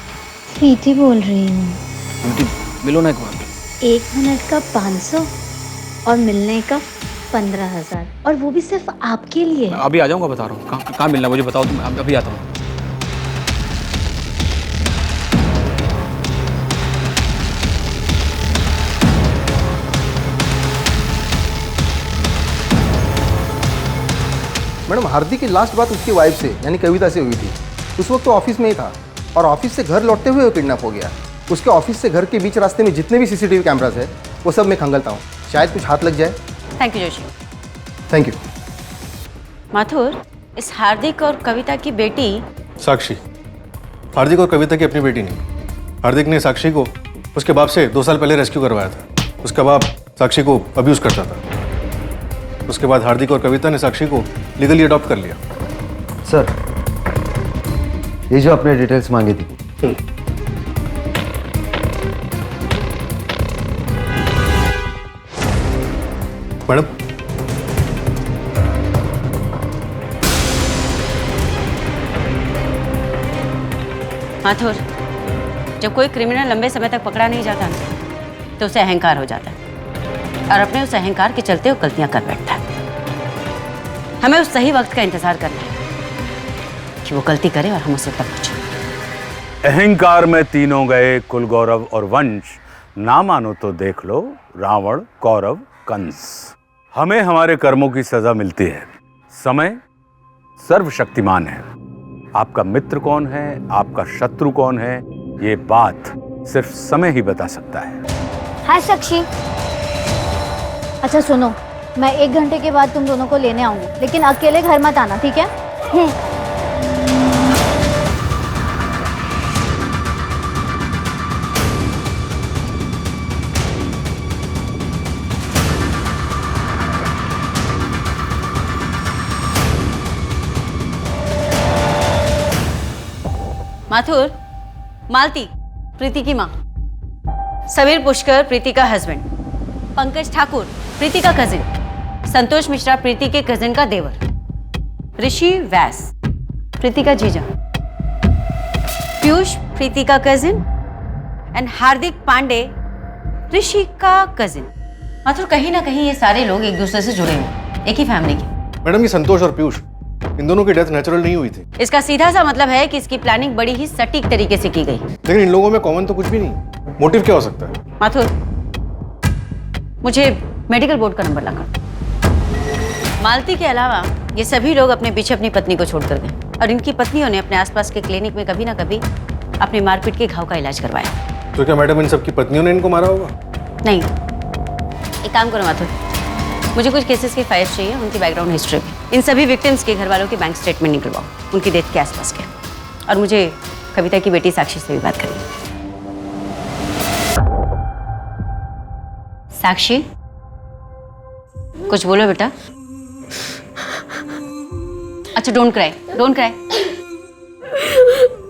प्रीति बोल रही हूँ। बेटी मिलो ना एक बार। 1 मिनट का 500 और मिलने का 15,000, और वो भी सिर्फ आपके लिए। अभी आ जाऊंगा, बता रहा हूँ। कहाँ मिलना मुझे बताओ तुम, अभी आता हूँ। मैडम, हार्दिक की लास्ट बात उसकी वाइफ से यानी कविता से हुई थी। उस वक्त तो ऑफिस में ही था, और ऑफिस से घर लौटते हुए वो किडनैप हो गया। उसके ऑफिस से घर के बीच रास्ते में जितने भी सीसीटीवी कैमरास है वो सब मैं खंगलता हूँ, शायद कुछ हाथ लग जाए। Thank you Joshi. Thank you. Mathur, इस हार्दिक और कविता की बेटी साक्षी। हार्दिक और कविता की अपनी बेटी नहीं। हार्दिक ने साक्षी को उसके बाप से 2 साल पहले रेस्क्यू करवाया था। उसका बाप साक्षी को अब्यूज करता था। उसके बाद हार्दिक और कविता ने साक्षी को लीगली अडॉप्ट कर लिया। सर, ये जो आपने डिटेल्स मांगी थी, मैडम, माथुर, जब कोई क्रिमिनल लंबे समय तक पकड़ा नहीं जाता ना, तो उसे अहंकार हो जाता है, और अपने उस अहंकार के चलते वो गलतियां कर बैठता है। हमें उस सही वक्त का इंतजार करना है कि वो गलती करे और हम उसे तक पहुंचे। अहंकार में तीनों गए, कुल गौरव और वंश। ना मानो तो देख लो रावण, कौरव, कंस। हमें हमारे कर्मों की सजा मिलती है। समय सर्वशक्तिमान है। आपका मित्र कौन है, आपका शत्रु कौन है, ये बात सिर्फ समय ही बता सकता है। हाय साक्षी। अच्छा सुनो, मैं 1 घंटे के बाद तुम दोनों को लेने आऊंगी, लेकिन अकेले घर मत आना, ठीक है? माथुर, मालती प्रीति की माँ, समीर पुष्कर प्रीति का हस्बैंड, पंकज ठाकुर प्रीति का कजिन, संतोष मिश्रा प्रीति के कजिन का देवर, ऋषि व्यास प्रीति का जीजा, पीयूष प्रीति का कजिन एंड हार्दिक पांडे ऋषि का कजिन। माथुर, कहीं ना कहीं ये सारे लोग एक दूसरे से जुड़े हुए, एक ही फैमिली के। मैडम, ये संतोष और पीयूष, इन दोनों की डेथ नेचुरल नहीं हुई थी। इसका सीधा सा मतलब है कि इसकी प्लानिंग बड़ी ही सटीक तरीके से की गई। लेकिन इन लोगों में कॉमन तो कुछ भी नहीं। मोटिव क्या हो सकता है? माथुर, मुझे मेडिकल बोर्ड का नंबर लाकर। मालती के अलावा ये सभी लोग अपने पीछे अपनी पत्नी को छोड़कर गए, और इनकी पत्नियों ने अपने आसपास के क्लिनिक में कभी ना कभी अपने मारपीट के घाव का इलाज करवाया। तो क्या मैडम इन सबकी पत्नियों ने इनको मारा होगा? नहीं, एक काम करो माथुर, मुझे कुछ केसेस की फाइल्स चाहिए, उनकी बैकग्राउंड हिस्ट्री भी। इन सभी विक्टिम्स के घर वालों के बैंक स्टेटमेंट निकलवाओ, उनकी डेथ के आसपास के। और मुझे कविता की बेटी साक्षी से भी बात करनी है। साक्षी, कुछ बोलो बेटा। अच्छा, डोंट क्राई, डोंट क्राई।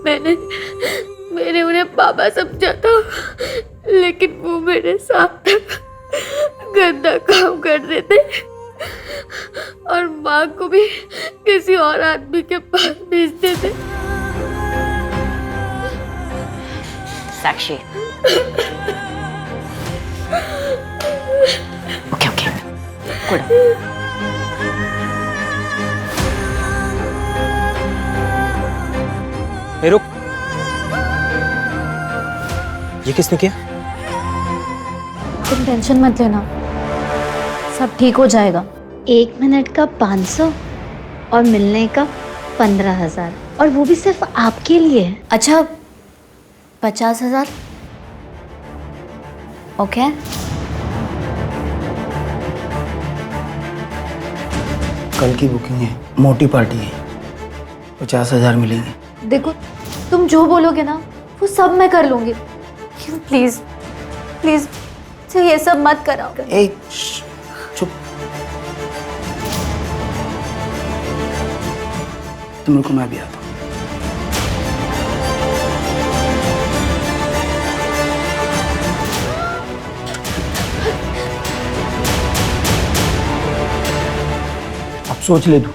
मैंने उन्हें पापा समझा था, लेकिन वो मेरे साथ गंदा काम कर रहे थे और माँ को भी किसी और आदमी के पास भेजते थे। साक्षी, ओके ओके, गुड। रुक, ये किसने किया? तुम टेंशन मत लेना, सब ठीक हो जाएगा। 1 मिनट का 500 और मिलने का 15,000, और वो भी सिर्फ आपके लिए। अच्छा, 50,000? ओके। कल की बुकिंग है, मोटी पार्टी है, 50,000 मिलेंगे। देखो, तुम जो बोलोगे ना वो सब मैं कर लूंगी। प्लीज प्लीज ये सब मत कराओ। चुप, तुम रुको, मैं भी आता हूँ। अब सोच ले तू,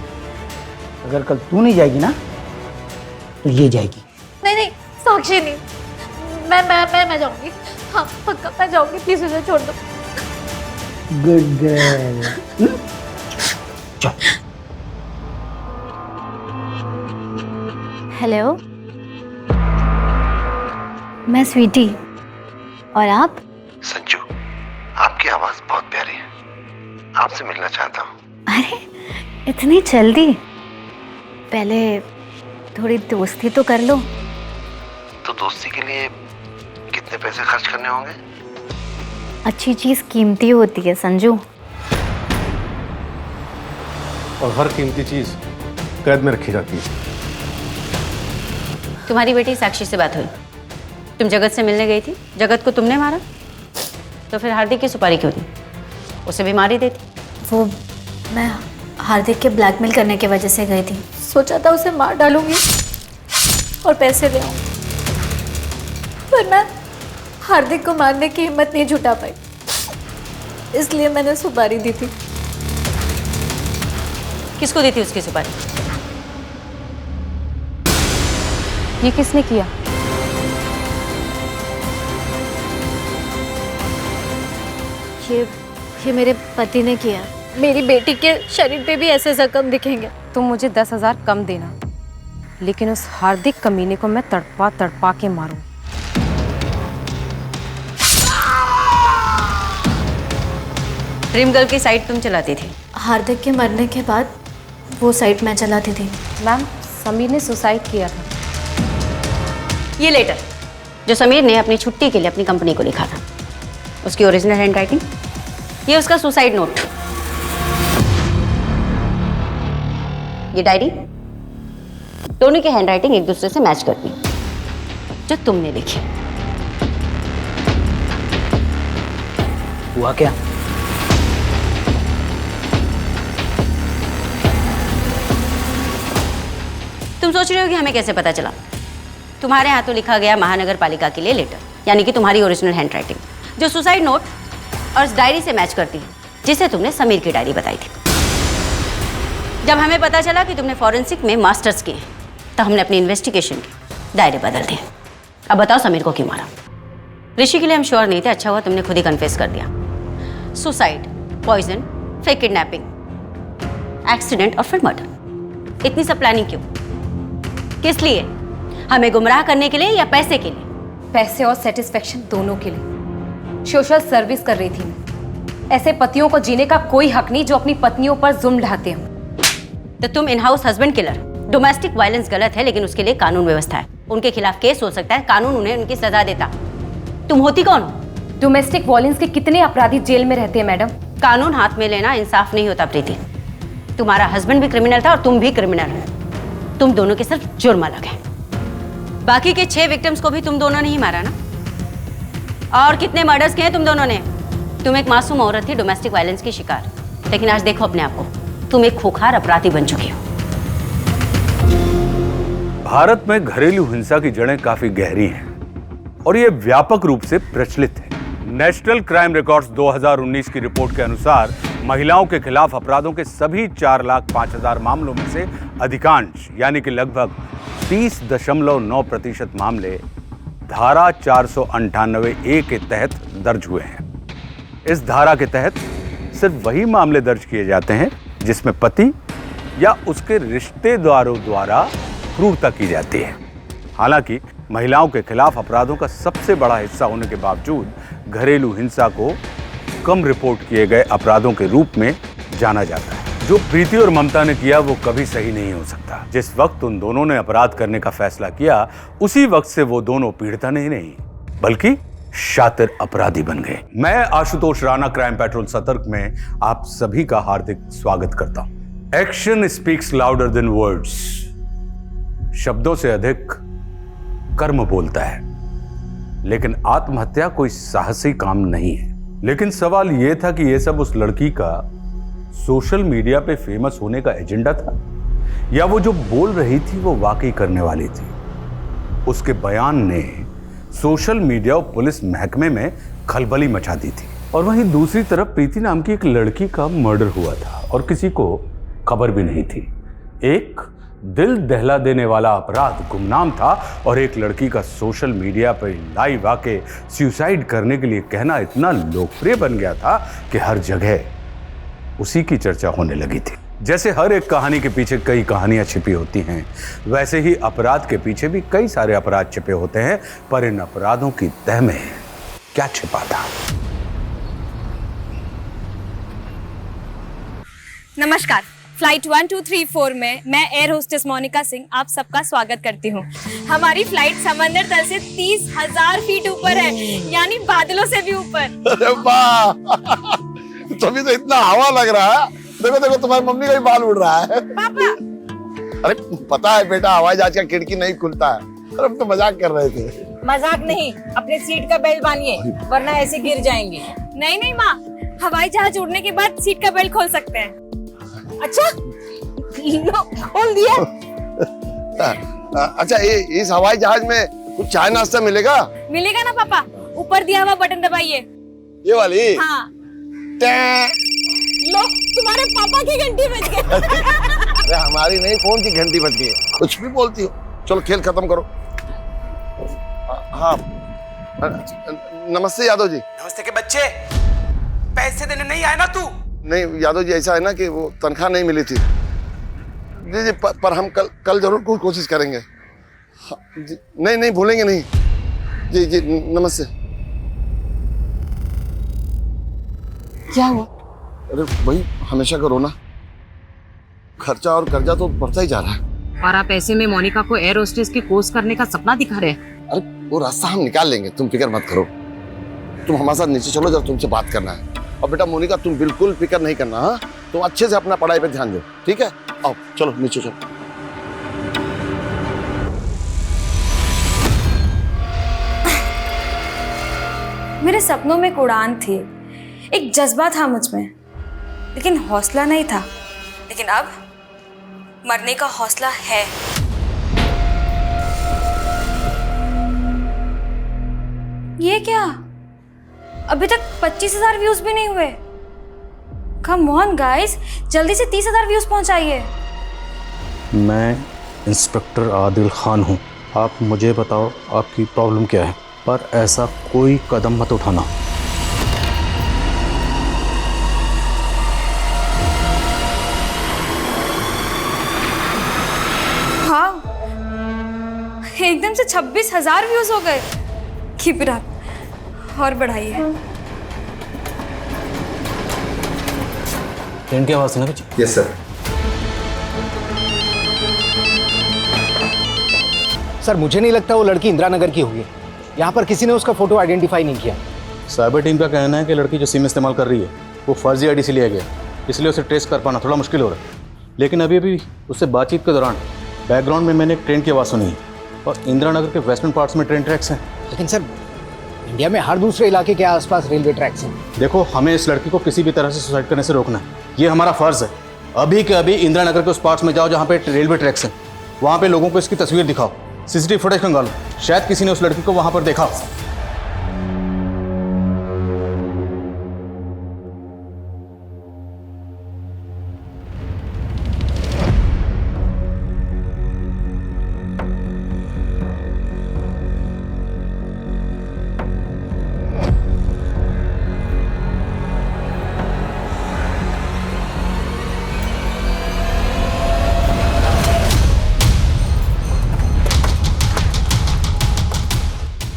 अगर कल तू नहीं जाएगी ना तो ये जाएगी। नहीं, साक्षी नहीं, मैं जाऊंगी। हाँ पक्का मैं जाऊंगी, प्लीज मुझे छोड़ दो। Good girl. चल। हेलो, मैं स्वीटी, और आप? संजू, आपकी आवाज बहुत प्यारी है, आपसे मिलना चाहता हूँ। अरे इतनी जल्दी? पहले थोड़ी दोस्ती तो कर लो। तो दोस्ती के लिए कितने पैसे खर्च करने होंगे? अच्छी चीज कीमती होती है संजू। और हर कीमती चीज कैद में रखी जाती है। तुम्हारी बेटी साक्षी से बात हुई, तुम जगत से मिलने गई थी, जगत को तुमने मारा, तो फिर हार्दिक की सुपारी क्यों दी? उसे भी मार ही देती। वो मैं हार्दिक के ब्लैकमेल करने की वजह से गई थी, सोचा था उसे मार डालूंगी और पैसे ले आऊंगी, पर मैं हार्दिक को मारने की हिम्मत नहीं जुटा पाई, इसलिए मैंने सुपारी दी थी। किसको दी थी उसकी सुपारी? ये किसने किया? ये मेरे पति ने किया। मेरी बेटी के शरीर पे भी ऐसे जख्म दिखेंगे। तुम मुझे 10,000 कम देना, लेकिन उस हार्दिक कमीने को मैं तड़पा तड़पा के मारूं। ड्रीम गर्ल की साइट तुम चलाती थी? हार्दिक के मरने के बाद वो साइट मैं चलाती थी। मैम, समीर ने सुसाइड किया था। ये लेटर जो समीर ने अपनी छुट्टी के लिए अपनी कंपनी को लिखा था, उसकी ओरिजिनल हैंडराइटिंग, ये उसका सुसाइड नोट, ये डायरी, दोनों की हैंडराइटिंग एक दूसरे से मैच करती जो तुमने लिखी। हुआ क्या? तुम सोच रहे हो कि हमें कैसे पता चला? तुम्हारे हाथों लिखा गया महानगर पालिका के लिए लेटर, यानी कि तुम्हारी ओरिजिनल हैंडराइटिंग, जो सुसाइड नोट और इस डायरी से मैच करती है, जिसे तुमने समीर की डायरी बताई थी। जब हमें पता चला कि तुमने फॉरेंसिक में मास्टर्स किए, तो हमने अपनी इन्वेस्टिगेशन के दायरे बदल दिए। अब बताओ समीर को क्यों मारा? ऋषि के लिए हम श्योर नहीं थे, अच्छा हुआ तुमने खुद ही कन्फेस कर दिया। Suicide, poison, fake kidnapping, accident और फिर मर्डर, इतनी सब प्लानिंग क्यों? किस लिए? हमें गुमराह करने के लिए या पैसे के लिए? पैसे और सेटिस्फेक्शन दोनों के लिए। सोशल सर्विस कर रही थी मैं। ऐसे पतियों को जीने का कोई हक नहीं जो अपनी पत्नियों पर जुल्म ढाते हो। तो तुम in house husband killer domestic violence गलत है, लेकिन उसके लिए कानून व्यवस्था है। उनके खिलाफ केस हो सकता है, कानून उन्हें उनकी सजा देता। तुम होती कौन हो? डोमेस्टिक वायलेंस के कितने अपराधी जेल में रहते हैं मैडम? कानून हाथ में लेना इंसाफ नहीं होता प्रीति। तुम्हारा हस्बैंड भी क्रिमिनल था और तुम भी क्रिमिनल हो। तुम दोनों के सिर्फ जुर्म अलग है। बाकी के 6 विक्टिम्स को भी तुम दोनों ने ही मारा ना? और कितने मर्डर्स किए तुम दोनों ने? तुम एक मासूम औरत थी, डोमेस्टिक वायलेंस की शिकार, लेकिन आज देखो अपने आप को, तुम एक खूंखार अपराधी बन चुकी हो। भारत में घरेलू हिंसा की जड़ें काफी गहरी हैं और ये व्यापक रूप से प्रचलित है। नेशनल क्राइम रिकॉर्ड्स 2019 की रिपोर्ट के अनुसार महिलाओं के खिलाफ अपराधों के सभी 4,05,000 मामलों में से अधिकांश यानी कि लगभग 30.9% मामले धारा 498A के तहत दर्ज हुए हैं। इस धारा के तहत सिर्फ वही मामले दर्ज किए जाते हैं जिसमें पति या उसके रिश्तेदारों द्वारा क्रूरता की जाती है। हालांकि महिलाओं के खिलाफ अपराधों का सबसे बड़ा हिस्सा होने के बावजूद घरेलू हिंसा को कम रिपोर्ट किए गए अपराधों के रूप में जाना जाता है। जो प्रीति और ममता ने किया वो कभी सही नहीं हो सकता। जिस वक्त उन दोनों ने अपराध करने का फैसला किया, उसी वक्त से वो दोनों पीड़िता नहीं बल्कि शातिर अपराधी बन गए। मैं आशुतोष राणा क्राइम पेट्रोल सतर्क में आप सभी का हार्दिक स्वागत करता हूं। Action speaks louder than words. शब्दों से अधिक कर्म बोलता है, लेकिन आत्महत्या कोई साहसी काम नहीं है। लेकिन सवाल यह था कि यह सब उस लड़की का सोशल मीडिया पे फेमस होने का एजेंडा था या वो जो बोल रही थी वो वाकई करने वाली थी। उसके बयान ने सोशल मीडिया और पुलिस महकमे में खलबली मचा दी थी। और वहीं दूसरी तरफ प्रीति नाम की एक लड़की का मर्डर हुआ था और किसी को खबर भी नहीं थी। एक दिल दहला देने वाला अपराध गुमनाम था और एक लड़की का सोशल मीडिया पर लाइव आके सुसाइड करने के लिए कहना इतना लोकप्रिय बन गया था कि हर जगह उसी की चर्चा होने लगी थी। जैसे हर एक कहानी के पीछे कई कहानियां छिपी होती हैं, वैसे ही अपराध के पीछे भी कई सारे अपराध छिपे होते हैं। पर इन अपराधों की तह में क्या छिपा था? नमस्कार, फ्लाइट 1234 में मैं एयर होस्टेस मोनिका सिंह आप सबका स्वागत करती हूँ। हमारी फ्लाइट समंदर तल से 30,000 फीट ऊपर है, यानी बादलों से भी ऊपर। अरे वाह, तभी तो इतना हवा लग रहा है। देखो देखो, तुम्हारी मम्मी का भी बाल उड़ रहा है। पापा, अरे पता है बेटा, हवाई जहाज का खिड़की नहीं खुलता है। अरे हम तो मजाक कर रहे थे। मजाक नहीं, अपने सीट का बेल्ट बांधिए वरना ऐसे गिर जाएंगे। नहीं नहीं माँ, हवाई जहाज उड़ने के बाद सीट का बेल्ट खोल सकते हैं। अच्छा, खोल दिया। अच्छा, इस हवाई जहाज में कुछ चाय नाश्ता मिलेगा? मिलेगा ना पापा, ऊपर दिया हुआ बटन दबाइए। ये वाली? हाँ। लो, तुम्हारे पापा की घंटी बज गई। अरे हमारी नहीं, फोन की घंटी बज गई। कुछ भी बोलती हो। चलो खेल खत्म करो। हाँ, नमस्ते यादव जी। नमस्ते के बच्चे, पैसे देने नहीं आए ना तू? नहीं यादव जी, ऐसा है ना कि वो तनख्वाह नहीं मिली थी। जी जी, पर हम कल जरूर कोशिश करेंगे। जी, नहीं भूलेंगे नहीं। जी जी, नमस्ते। क्या हुआ? अरे वही हमेशा का रोना, खर्चा और कर्जा तो बढ़ता ही जा रहा है। और आप ऐसे में मोनिका को एयर होस्टेस के कोर्स करने का सपना दिखा रहे हैं। अरे वो रास्ता हम निकाल लेंगे, तुम फिक्र मत करो। तुम हमारे साथ नीचे चलो, जब तुमसे बात करना है। और बेटा मोनिका, तुम बिल्कुल फिक्र नहीं करना। हाँ, तुम अच्छे से अपना पढ़ाई पे ध्यान दो, ठीक है? आओ चलो नीचे चलो। मेरे सपनों में एक उड़ान थी, एक जज्बा था मुझ में, लेकिन हौसला नहीं था। लेकिन अब मरने का हौसला है। ये क्या? अभी तक 25,000 व्यूज भी नहीं हुए। कम ऑन गाइस, जल्दी से 30,000 व्यूज पहुंचाइए। मैं इंस्पेक्टर आदिल खान हूँ। आप मुझे बताओ आपकी प्रॉब्लम क्या है, पर ऐसा कोई कदम मत उठाना। हाँ, एकदम से 26,000 व्यूज हो गए। कीप इट अप, और बढ़ाइए। ट्रेन की आवाज़ है ना कुछ? Yes sir. सर मुझे नहीं लगता वो लड़की इंदिरा नगर की होगी। यहाँ पर किसी ने उसका फोटो आइडेंटिफाई नहीं किया। साइबर टीम का कहना है कि लड़की जो सिम इस्तेमाल कर रही है वो फर्जी आईडी से लिया गया, इसलिए उसे ट्रेस कर पाना थोड़ा मुश्किल हो रहा है। लेकिन अभी उससे बातचीत के दौरान बैकग्राउंड में मैंने एक ट्रेन की आवाज़ सुनी है और इंदिरा नगर के वेस्टर्न पार्ट्स में ट्रेन ट्रैक्स हैं। लेकिन सर इंडिया में हर दूसरे इलाके के आसपास रेलवे ट्रैक्स हैं। देखो, हमें इस लड़की को किसी भी तरह से सुसाइड करने से रोकना है, ये हमारा फर्ज है। अभी के अभी इंदिरा नगर के उस पार्ट्स में जाओ जहाँ पे रेलवे ट्रैक्स हैं, वहाँ पे लोगों को इसकी तस्वीर दिखाओ, सीसीटीवी फुटेज खंगालो, शायद किसी ने उस लड़की को वहाँ पर देखा हो।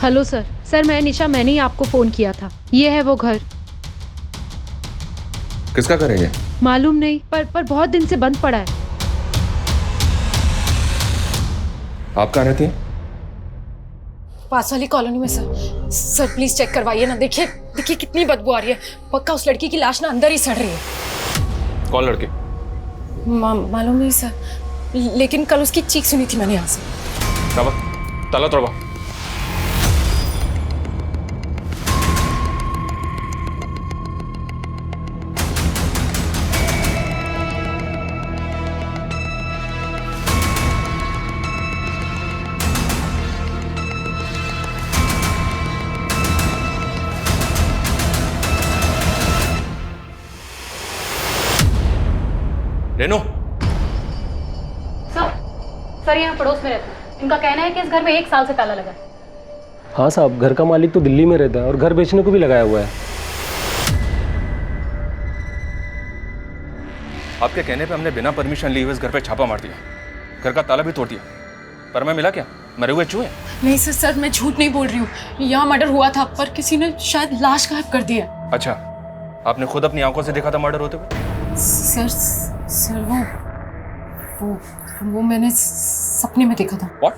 हेलो सर, मैं निशा, मैंने ही आपको फ़ोन किया था। ये है वो घर। किसका करेंगे मालूम नहीं, पर बहुत दिन से बंद पड़ा है। आप कहाँ रहती हैं? पास वाली कॉलोनी में सर। सर प्लीज चेक करवाइए ना, देखिए कितनी बदबू आ रही है। पक्का उस लड़की की लाश ना अंदर ही सड़ रही है। कौन लड़की? मालूम नहीं सर, लेकिन कल उसकी चीख सुनी थी मैंने यहाँ से। ताला तोड़वा। रेनू, सर यहाँ पड़ोस में रहते हैं। इनका कहना है कि इस घर में 1 साल से ताला लगा है। हाँ साहब, घर का मालिक तो दिल्ली में रहता है और घर बेचने को भी लगाया हुआ है। आपके कहने पे हमने बिना परमिशन लिए हुए इस घर पे छापा मार दिया, घर का ताला भी तोड़ दिया, पर मैं मिला क्या? मरे हुए चूहे? नहीं सर, मैं झूठ नहीं बोल रही हूँ। यहाँ मर्डर हुआ था, पर किसी ने शायद लाश गायब कर दिया। अच्छा, आपने खुद अपनी आंखों से देखा था मर्डर होते हुए? सर वो मैंने सपने में देखा था। What?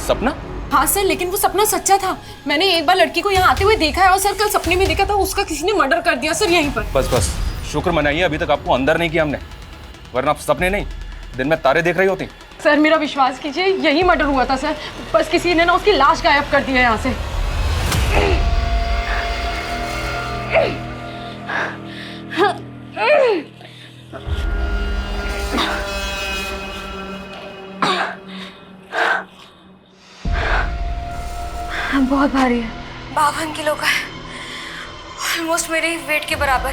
सपना? हाँ सर, लेकिन वो सपना सच्चा था। मैंने एक बार लड़की को यहाँ आते हुए देखा है और सर कल सपने में देखा था उसका किसी ने मर्डर कर दिया सर यहीं पर। बस शुक्र मनाइए अभी तक आपको अंदर नहीं किया हमने, वरना आप सपने नहीं दिन में तारे देख रही होती। सर मेरा विश्वास कीजिए, यही मर्डर हुआ था सर। बस किसी ने ना उसकी लाश गायब कर दिया यहाँ से। बहुत भारी है, 52 किलो का है, ऑलमोस्ट मेरे वेट के बराबर।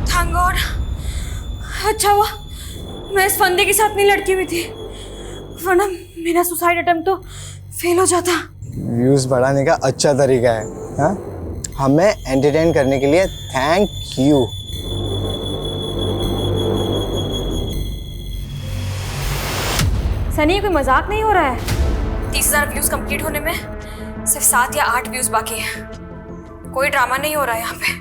थैंक गॉड, अच्छा हुआ मैं इस फंदे के साथ नहीं लड़की हुई थी, वरना मेरा सुसाइड अटेम्प्ट तो फेल हो जाता। व्यूज बढ़ाने का अच्छा तरीका है, हाँ? हमें एंटरटेन करने के लिए थैंक यू। सनी, कोई मजाक नहीं हो रहा है। 30,000 व्यूज कंप्लीट होने में सिर्फ 7 या 8 व्यूज बाकी है। कोई ड्रामा नहीं हो रहा है यहाँ पे।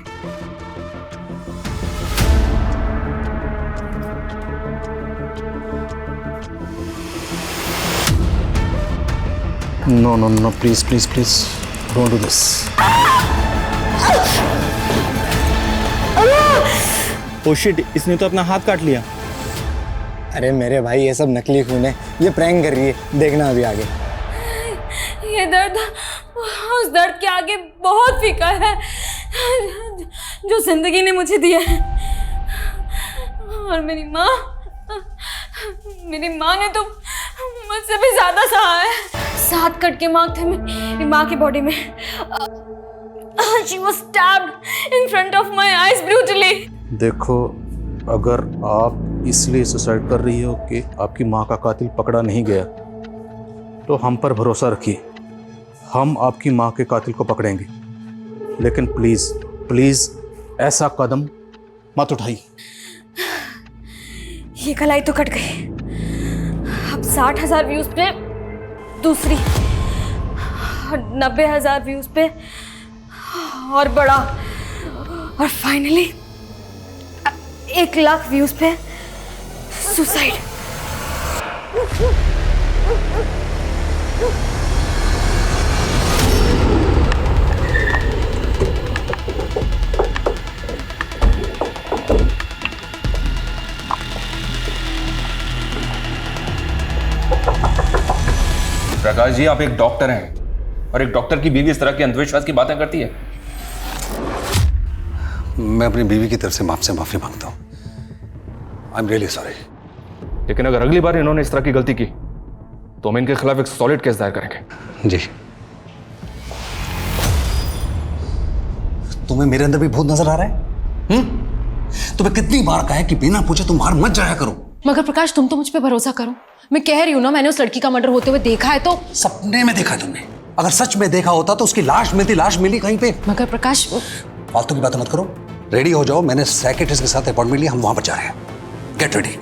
No, please, don't do this. Oh shit, इसने तो अपना हाथ काट लिया। अरे मेरे भाई, ये सब नकली खून है, ये प्रैंक कर रही है, देखना अभी आगे। ये दर्द उस दर्द के आगे बहुत फीका है जो जिंदगी ने मुझे दिया है। और मेरी माँ ने तो मुझसे भी ज्यादा सहा है। 7 कट के मार्क थे मेरी माँ की बॉडी में। She was stabbed in front of my eyes brutally. देखो, अगर आप इसलिए सुसाइड कर रही हो कि आपकी माँ का कातिल पकड़ा नहीं गया, तो हम पर भरोसा रखिए, हम आपकी माँ के कातिल को पकड़ेंगे। लेकिन प्लीज ऐसा कदम मत उठाइए। ये कलाई तो कट गई। अब 60,000 व्यूज पे दूसरी और 90,000 व्यूज पे और बड़ा, और फाइनली 1 लाख व्यूज पे सुसाइड। प्रकाश जी, आप एक डॉक्टर हैं और एक डॉक्टर की बीवी इस तरह की अंधविश्वास की बातें करती है। मैं अपनी बीवी की तरफ से आपसे माफी मांगता हूं। I am really sorry. लेकिन अगर अगली बार इन्होंने इस तरह की गलती की तो हम इनके खिलाफ एक सॉलिड केस दायर करेंगे। जी। तुम्हें मेरे अंदर भी भूत नजर आ रहा है? तुम्हें कितनी बार कहा है कि बिना पूछे तुम बाहर मत जाया करो। मगर प्रकाश, तुम तो मुझ पे भरोसा करो। मैं कह रही हूँ ना, मैंने उस लड़की का मर्डर होते हुए देखा है। तो सपने में देखा तुमने? अगर सच में देखा होता तो उसकी लाश मिलती, लाश मिली कहीं पे। मगर प्रकाश, फालतू की बातें मत करो। रेडी हो जाओ, मैंने साइकियाट्रिस्ट के साथ अपॉइंटमेंट लिया, हम वहां पर जा रहे हैं। Get ready.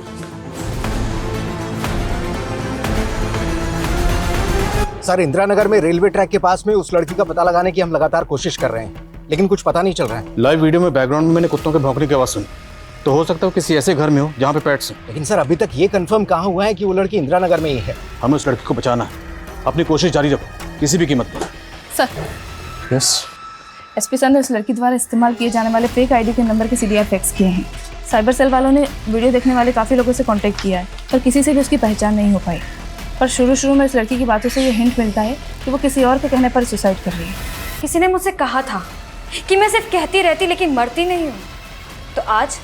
Sir, Indira Nagar में रेलवे ट्रैक के पास में उस लड़की का पता लगाने की हम लगातार कोशिश कर रहे हैं, लेकिन कुछ पता नहीं चल रहा है। लाइव वीडियो में बैकग्राउंड में मैंने कुत्तों के भौंकने की आवाज सुनी, तो हो सकता है किसी ऐसे घर में हो जहाँ पे पेट्स हैं। लेकिन सर, अभी तक ये कंफर्म कहाँ हुआ है कि वो लड़की इंदिरा नगर में ही है। हमें उस लड़की को बचाना है, अपनी कोशिश जारी रखो किसी भी कीमत पर। Sir, yes. एसपी सर ने उस लड़की द्वारा इस्तेमाल किए जाने वाले फेक आईडी के नंबर के सीडीआर फैक्स किए हैं। साइबर सेल वालों ने वीडियो देखने वाले काफ़ी लोगों से कांटेक्ट किया है, पर किसी से भी उसकी पहचान नहीं हो पाई। पर शुरू में इस लड़की की बातों से ये हिंट मिलता है कि वो किसी और के कहने पर सुसाइड कर रही है। किसी ने मुझसे कहा था कि मैं सिर्फ कहती रहती लेकिन मरती नहीं हूँ, तो आज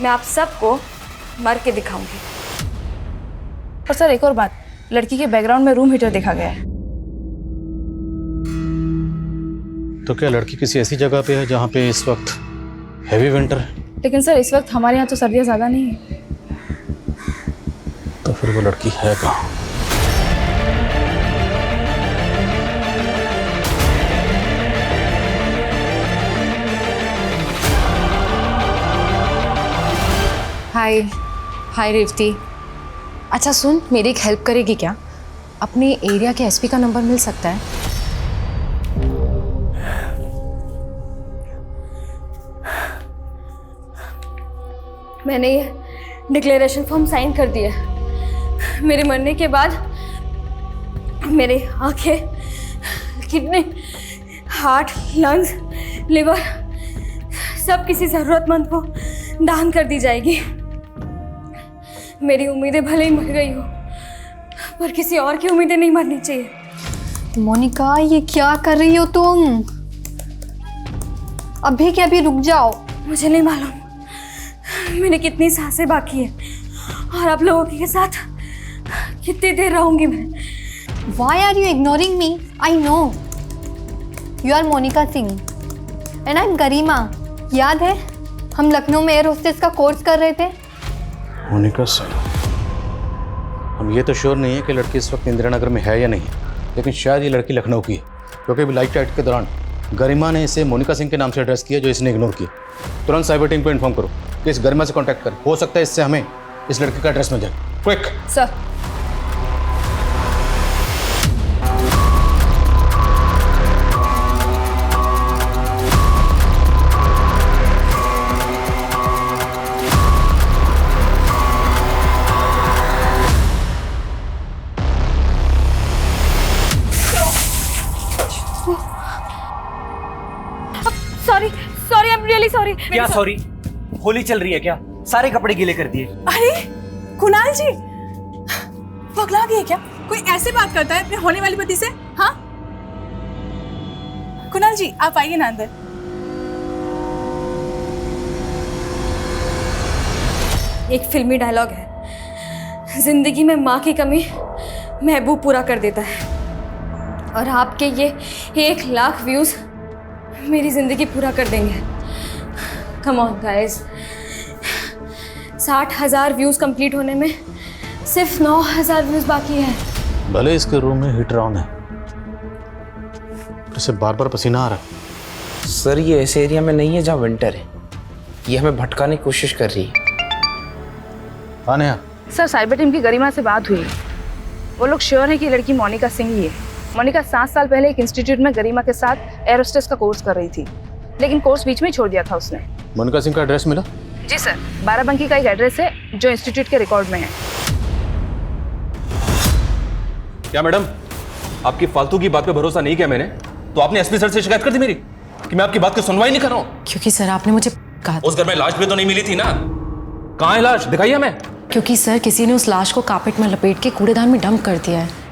मैं आप सबको मर के दिखाऊंगी। और सर, एक और बात, लड़की के बैकग्राउंड में रूम हीटर देखा गया है। तो क्या लड़की किसी ऐसी जगह पे है जहाँ पे इस वक्त हैवी विंटर है? लेकिन सर, इस वक्त हमारे यहाँ तो सर्दियाँ ज़्यादा नहीं है। तो फिर वो लड़की है कहाँ? हाय रेवती। अच्छा सुन, मेरी एक हेल्प करेगी क्या? अपने एरिया के एसपी का नंबर मिल सकता है? मैंने ये डिक्लेरेशन फॉर्म साइन कर दिया। मेरे मरने के बाद मेरे आंखें, किडनी, हार्ट, लंग्स, लिवर सब किसी ज़रूरतमंद को दान कर दी जाएगी। मेरी उम्मीदें भले ही मर गई हो, पर किसी और की उम्मीदें नहीं मरनी चाहिए। मोनिका, ये क्या कर रही हो तुम? अभी के अभी रुक जाओ। मुझे नहीं मालूम मैंने कितनी सांसें बाकी है और आप लोगों के साथ कितनी देर रहूंगी मैं। Why are you ignoring me? I know. You are Monica Singh and I'm गरिमा। याद है हम लखनऊ में एयर होस्टेस का कोर्स कर रहे थे? मोनिका सिंह। हम ये तो श्योर नहीं है कि लड़की इस वक्त इंदिरा नगर में है या नहीं, लेकिन शायद ये लड़की लखनऊ की है, क्योंकि अभी लाइट टाइट के दौरान गरिमा ने इसे मोनिका सिंह के नाम से एड्रेस किया जो इसने इग्नोर किया। तुरंत साइबर टीम को इन्फॉर्म करो कि इस गरिमा से कांटेक्ट करें। हो सकता है इससे हमें इस लड़की का एड्रेस मिल जाए। Quick sir. Sorry, I am really sorry. क्या सॉरी? होली चल रही है क्या? सारे कपड़े गीले कर दिए। अरे कुणाल जी, पगला गए क्या? कोई ऐसे बात करता है अपने होने वाली पति से? हाँ कुणाल जी, आप आइए ना अंदर। एक फिल्मी डायलॉग है, जिंदगी में माँ की कमी महबूब पूरा कर देता है, और आपके ये 1 लाख व्यूज मेरी जिंदगी पूरा कर देंगे। Come on guys, 60,000 views complete होने में सिर्फ 9,000 व्यूज बाकी है। भले इसके रूम में हीटर ऑन है, इसे बार बार पसीना आ रहा है। सर, ये ऐसे एरिया में नहीं है जहाँ विंटर है, ये हमें भटकाने की कोशिश कर रही है। आने सर, साइबर टीम की गरिमा से बात हुई, वो लोग श्योर है कि लड़की मोनिका सिंह ही है। मोनिका 7 साल पहले एक इंस्टीट्यूट में गरिमा के साथ एयर होस्टेस का कोर्स कर रही थी, लेकिन कोर्स बीच में ही छोड़ दिया था उसने। मोनिका सिंह का एड्रेस मिला? जी सर, बाराबंकी का एक एड्रेस है जो इंस्टीट्यूट के रिकॉर्ड में है। क्या मैडम, आपकी फालतू की बात पे भरोसा नहीं किया मैंने तो आपने एसपी सर से शिकायत कर दी मेरी कि मैं आपकी बात की सुनवाई नहीं कर रहा हूँ? क्योंकि सर आपने मुझे कहा उस घर में लाश भी तो नहीं मिली थी ना। कहाँ है लाश, दिखाइए हमें। क्योंकि सर किसी ने उस लाश को कारपेट में लपेट के कूड़ेदान में डंप कर दिया है।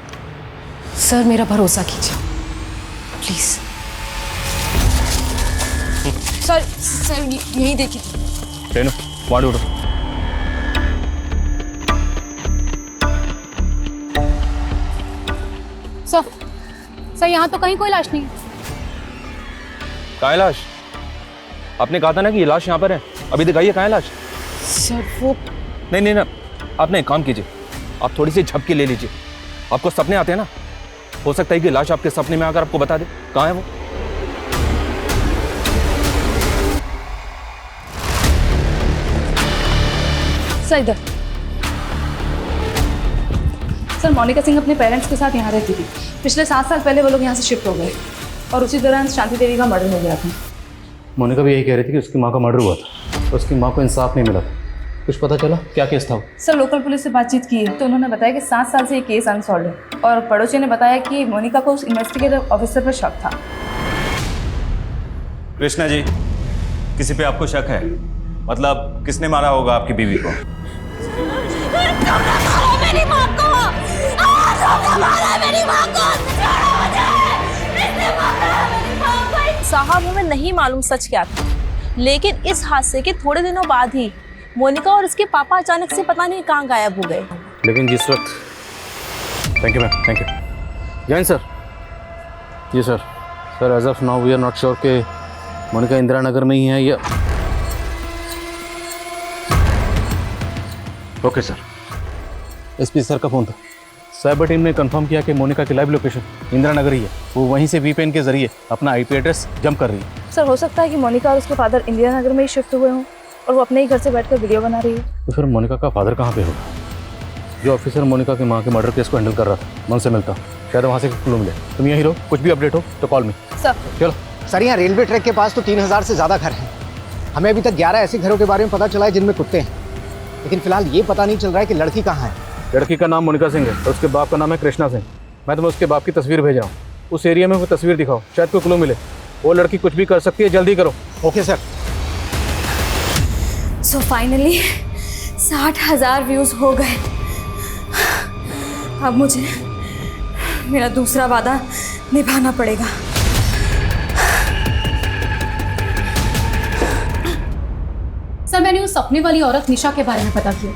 सर मेरा भरोसा कीजिए प्लीज। सर यही देखिए। रेनू वहाँ उठो। सर यहाँ तो कहीं कोई लाश नहीं है। कहाँ है लाश? आपने कहा था ना कि ये लाश यहाँ पर है, अभी दिखाइए कहाँ है लाश। सर वो नहीं ना, आप ना एक काम कीजिए, आप थोड़ी सी झपकी ले लीजिए। आपको सपने आते हैं ना, हो सकता है कि लाश आपके सपने में आकर आपको बता दे कहाँ है वो। सर इधर। सर मोनिका सिंह अपने पेरेंट्स के साथ यहाँ रहती थी। पिछले 7 साल पहले वो लोग यहाँ से शिफ्ट हो गए और उसी दौरान शांति देवी का मर्डर हो गया था। मोनिका भी यही कह रही थी कि उसकी माँ का मर्डर हुआ था, उसकी माँ को इंसाफ नहीं मिला था। कुछ पता चला क्या केस था? सर लोकल पुलिस से बातचीत की तो उन्होंने बताया कि 7 साल से ये केस अनसॉल्व है और पड़ोसी ने बताया कि मोनिका को उस इन्वेस्टिगेटिव ऑफिसर पर शक था। कृष्णा जी, किसी पे आपको शक है? मतलब किसने मारा होगा आपकी बीवी को? मेरी माँ को! मेरी माँ को! साहब हमें नहीं मालूम सच क्या था, लेकिन इस हादसे के थोड़े दिनों बाद ही मोनिका और उसके पापा अचानक से पता नहीं कहाँ गायब हो गए। लेकिन जिस वक्त thank you ma'am, thank you. Jain sir. Ji sir. Sir as of now we are not sure कि मोनिका इंदिरा नगर में ही है या। Okay sir. एसपी सर का फ़ोन था। साइबर टीम ने कंफर्म किया कि मोनिका की लाइव लोकेशन इंदिरा नगर ही है। वो वहीं से वीपीएन के जरिए अपना आईपी एड्रेस जंप कर रही है। सर हो सकता है कि मोनिका और उसके फादर इंदिरा नगर में ही शिफ्ट हुए हों और वो अपने ही घर से बैठकर वीडियो बना रही है। तो फिर मोनिका का फादर कहाँ पे होगा? जो ऑफिसर मोनिका की माँ के मर्डर केस को हैंडल कर रहा था, मैं उनसे मिलता, शायद वहाँ से क्लू मिले। तुम यहीं रहो, कुछ भी अपडेट हो तो कॉल मी। सर चलो। सर यहाँ रेलवे ट्रैक के पास तो 3000 से ज़्यादा घर हैं। हमें अभी तक 11 ऐसे घरों के बारे में पता चला है जिनमें कुत्ते हैं, लेकिन फिलहाल ये पता नहीं चल रहा है कि लड़की कहाँ है। लड़की का नाम मोनिका सिंह है और उसके बाप का नाम है कृष्णा सिंह। मैं तुम्हें उसके बाप की तस्वीर भेज रहा हूँ, उस एरिया में वो तस्वीर दिखाओ, शायद कोई क्लू मिले। वो लड़की कुछ भी कर सकती है, जल्दी करो। Okay sir. So finally 60,000 views हो गए। अब मुझे मेरा दूसरा वादा निभाना पड़ेगा। सर मैंने उस सपने वाली औरत निशा के बारे में पता किया।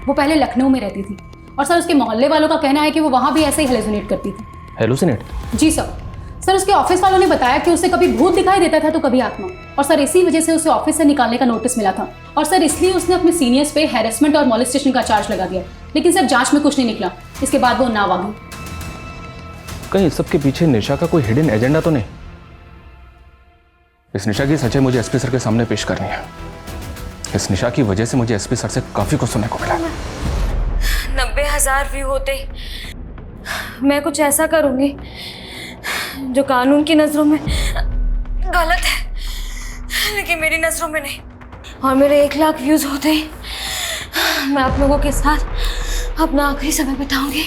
वो पहले लखनऊ में रहती थी और सर उसके मोहल्ले वालों का कहना है कि वो वहाँ भी ऐसे ही हेलुसिनेट करती थी। हेलुसिनेट? जी सर उसके ऑफिस वालों ने बताया कि उसे कभी भूत दिखाई देता था तो कभी आत्मा, और सर इसी वजह से उसे ऑफिस से निकालने का नोटिस मिला था और सर इसलिए उसने अपने सीनियर्स पे हैरेसमेंट और मॉलेस्टेशन का चार्ज लगा दिया। लेकिन सर जांच में कुछ नहीं निकला। इसके बाद वो नाव आ गई। कहीं सबके पीछे निशा का कोई हिडन एजेंडा तो नहीं? इस निशा की सच्चाई मुझे एसपी सर के सामने पेश करनी है। इस निशा की वजह से मुझे एसपी सर से काफी कुछ सुनने को मिला। 90,000 व्यू होते मैं कुछ ऐसा करूंगी जो कानून की नजरों में गलत है, लेकिन मेरी नजरों में नहीं। और मेरे 1 लाख व्यूज होते ही मैं आप लोगों के साथ अपना आखिरी समय बिताऊंगी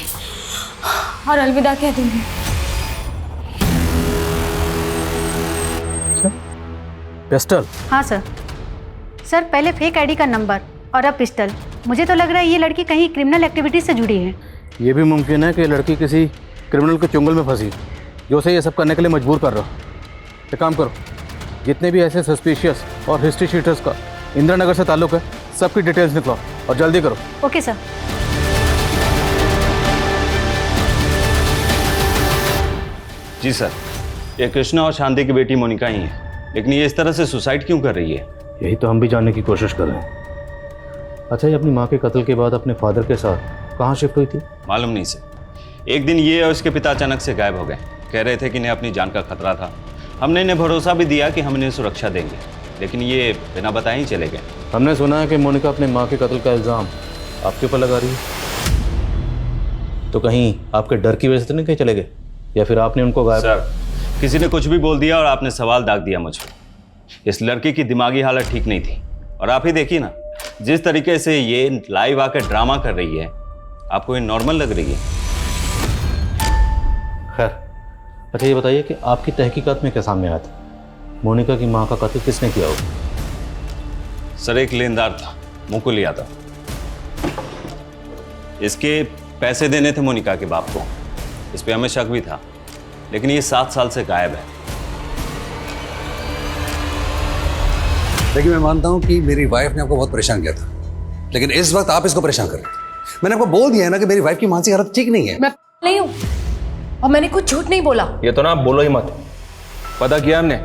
और अलविदा कह दूंगी। पिस्टल? हाँ सर पहले फेक आईडी का नंबर और अब पिस्टल। मुझे तो लग रहा है ये लड़की कहीं क्रिमिनल एक्टिविटीज से जुड़ी है। ये भी मुमकिन है कि लड़की किसी क्रिमिनल के चुंगल में फंसी जो उसे ये सब करने के लिए मजबूर कर रहा। एक काम करो, जितने भी ऐसे सस्पिशियस और हिस्ट्री शीटर्स का इंदिरा नगर से ताल्लुक है, सबकी डिटेल्स निकलाओ और जल्दी करो। Okay sir. जी सर, ये कृष्णा और शांति की बेटी मोनिका ही है, लेकिन ये इस तरह से सुसाइड क्यों कर रही है? यही तो हम भी जानने की कोशिश कर रहे हैं। अच्छा, ये अपनी माँ के कत्ल के बाद अपने फादर के साथ कहाँ शिफ्ट हुई थी? मालूम नहीं सर। एक दिन ये और उसके पिता अचानक से गायब हो गए। कह रहे थे कि इन्हें अपनी जान का खतरा था। हमने इन्हें भरोसा भी दिया कि हम इन्हें सुरक्षा देंगे, लेकिन ये बिना बताए ही चले गए। हमने सुना है कि मोनिका अपने माँ के कत्ल का इल्ज़ाम आपके ऊपर लगा रही है। तो कहीं आपके डर की वजह से तो नहीं कहीं चले गए? या फिर आपने उनको गायब? सर, किसी ने कुछ भी बोल दिया और आपने सवाल दाग दिया मुझ पर। इस लड़की की दिमागी हालत ठीक नहीं थी और आप ही देखिए ना, जिस तरीके से ये लाइव आकर ड्रामा कर रही है, आपको ये नॉर्मल लग रही है? खैर, अच्छा ये बताइए कि आपकी तहकीकात में क्या सामने आया था? मोनिका की माँ का कातिल किसने किया होगा? सर, एक लेनदार था, मुकुल यादव। इसके पैसे देने थे मोनिका के बाप को, इस पे हमें शक भी था, लेकिन ये 7 साल से गायब है। देखिए, मैं मानता हूं कि मेरी वाइफ ने आपको बहुत परेशान किया था, लेकिन इस वक्त आप इसको परेशान कर रहे हैं। मैंने आपको बोल दिया है ना कि मेरी वाइफ की मानसिक हालत ठीक नहीं है। मैं नहीं हूं और मैंने कुछ झूठ नहीं बोला। ये तो ना आप बोलो ही मत। पता किया हमने,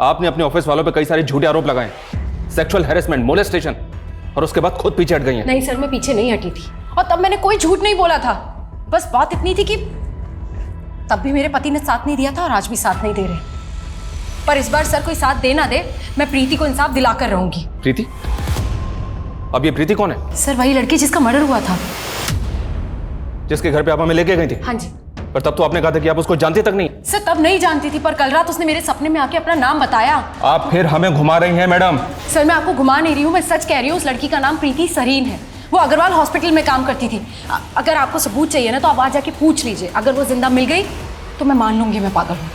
आपने अपने ऑफिस वालों पे कई सारे झूठे आरोप लगाए, सेक्सुअल हैरेसमेंट, मोलेस्टेशन, और उसके बाद खुद पीछे हट गई हैं। नहीं सर, मैं पीछे नहीं हटी थी और तब मैंने कोई झूठ नहीं बोला था। बस बात इतनी थी कि तब भी मेरे पति ने साथ नहीं दिया था और आज भी साथ नहीं दे रहे। पर इस बार सर कोई साथ दे ना दे, मैं प्रीति को इंसाफ दिलाकर रहूंगी। प्रीति? अब ये प्रीति कौन है? सर, वही लड़की जिसका मर्डर हुआ था, जिसके घर पे आप हमें लेके गई थी। हाँ जी। पर तब तो आपने कहा था कि आप उसको जानती तक नहीं। सर, तब नहीं जानती थी, पर कल रात उसने मेरे सपने में आके अपना नाम बताया। आप फिर हमें घुमा रही हैं मैडम। सर, मैं आपको घुमा नहीं रही हूँ, मैं सच कह रही हूँ। उस लड़की का नाम प्रीति सरीन है। वो अग्रवाल हॉस्पिटल में काम करती थी। अगर आपको सबूत चाहिए ना तो आप वहां जाके पूछ लीजिए। अगर वो जिंदा मिल गई तो मैं मान लूंगी मैं पागल हूँ।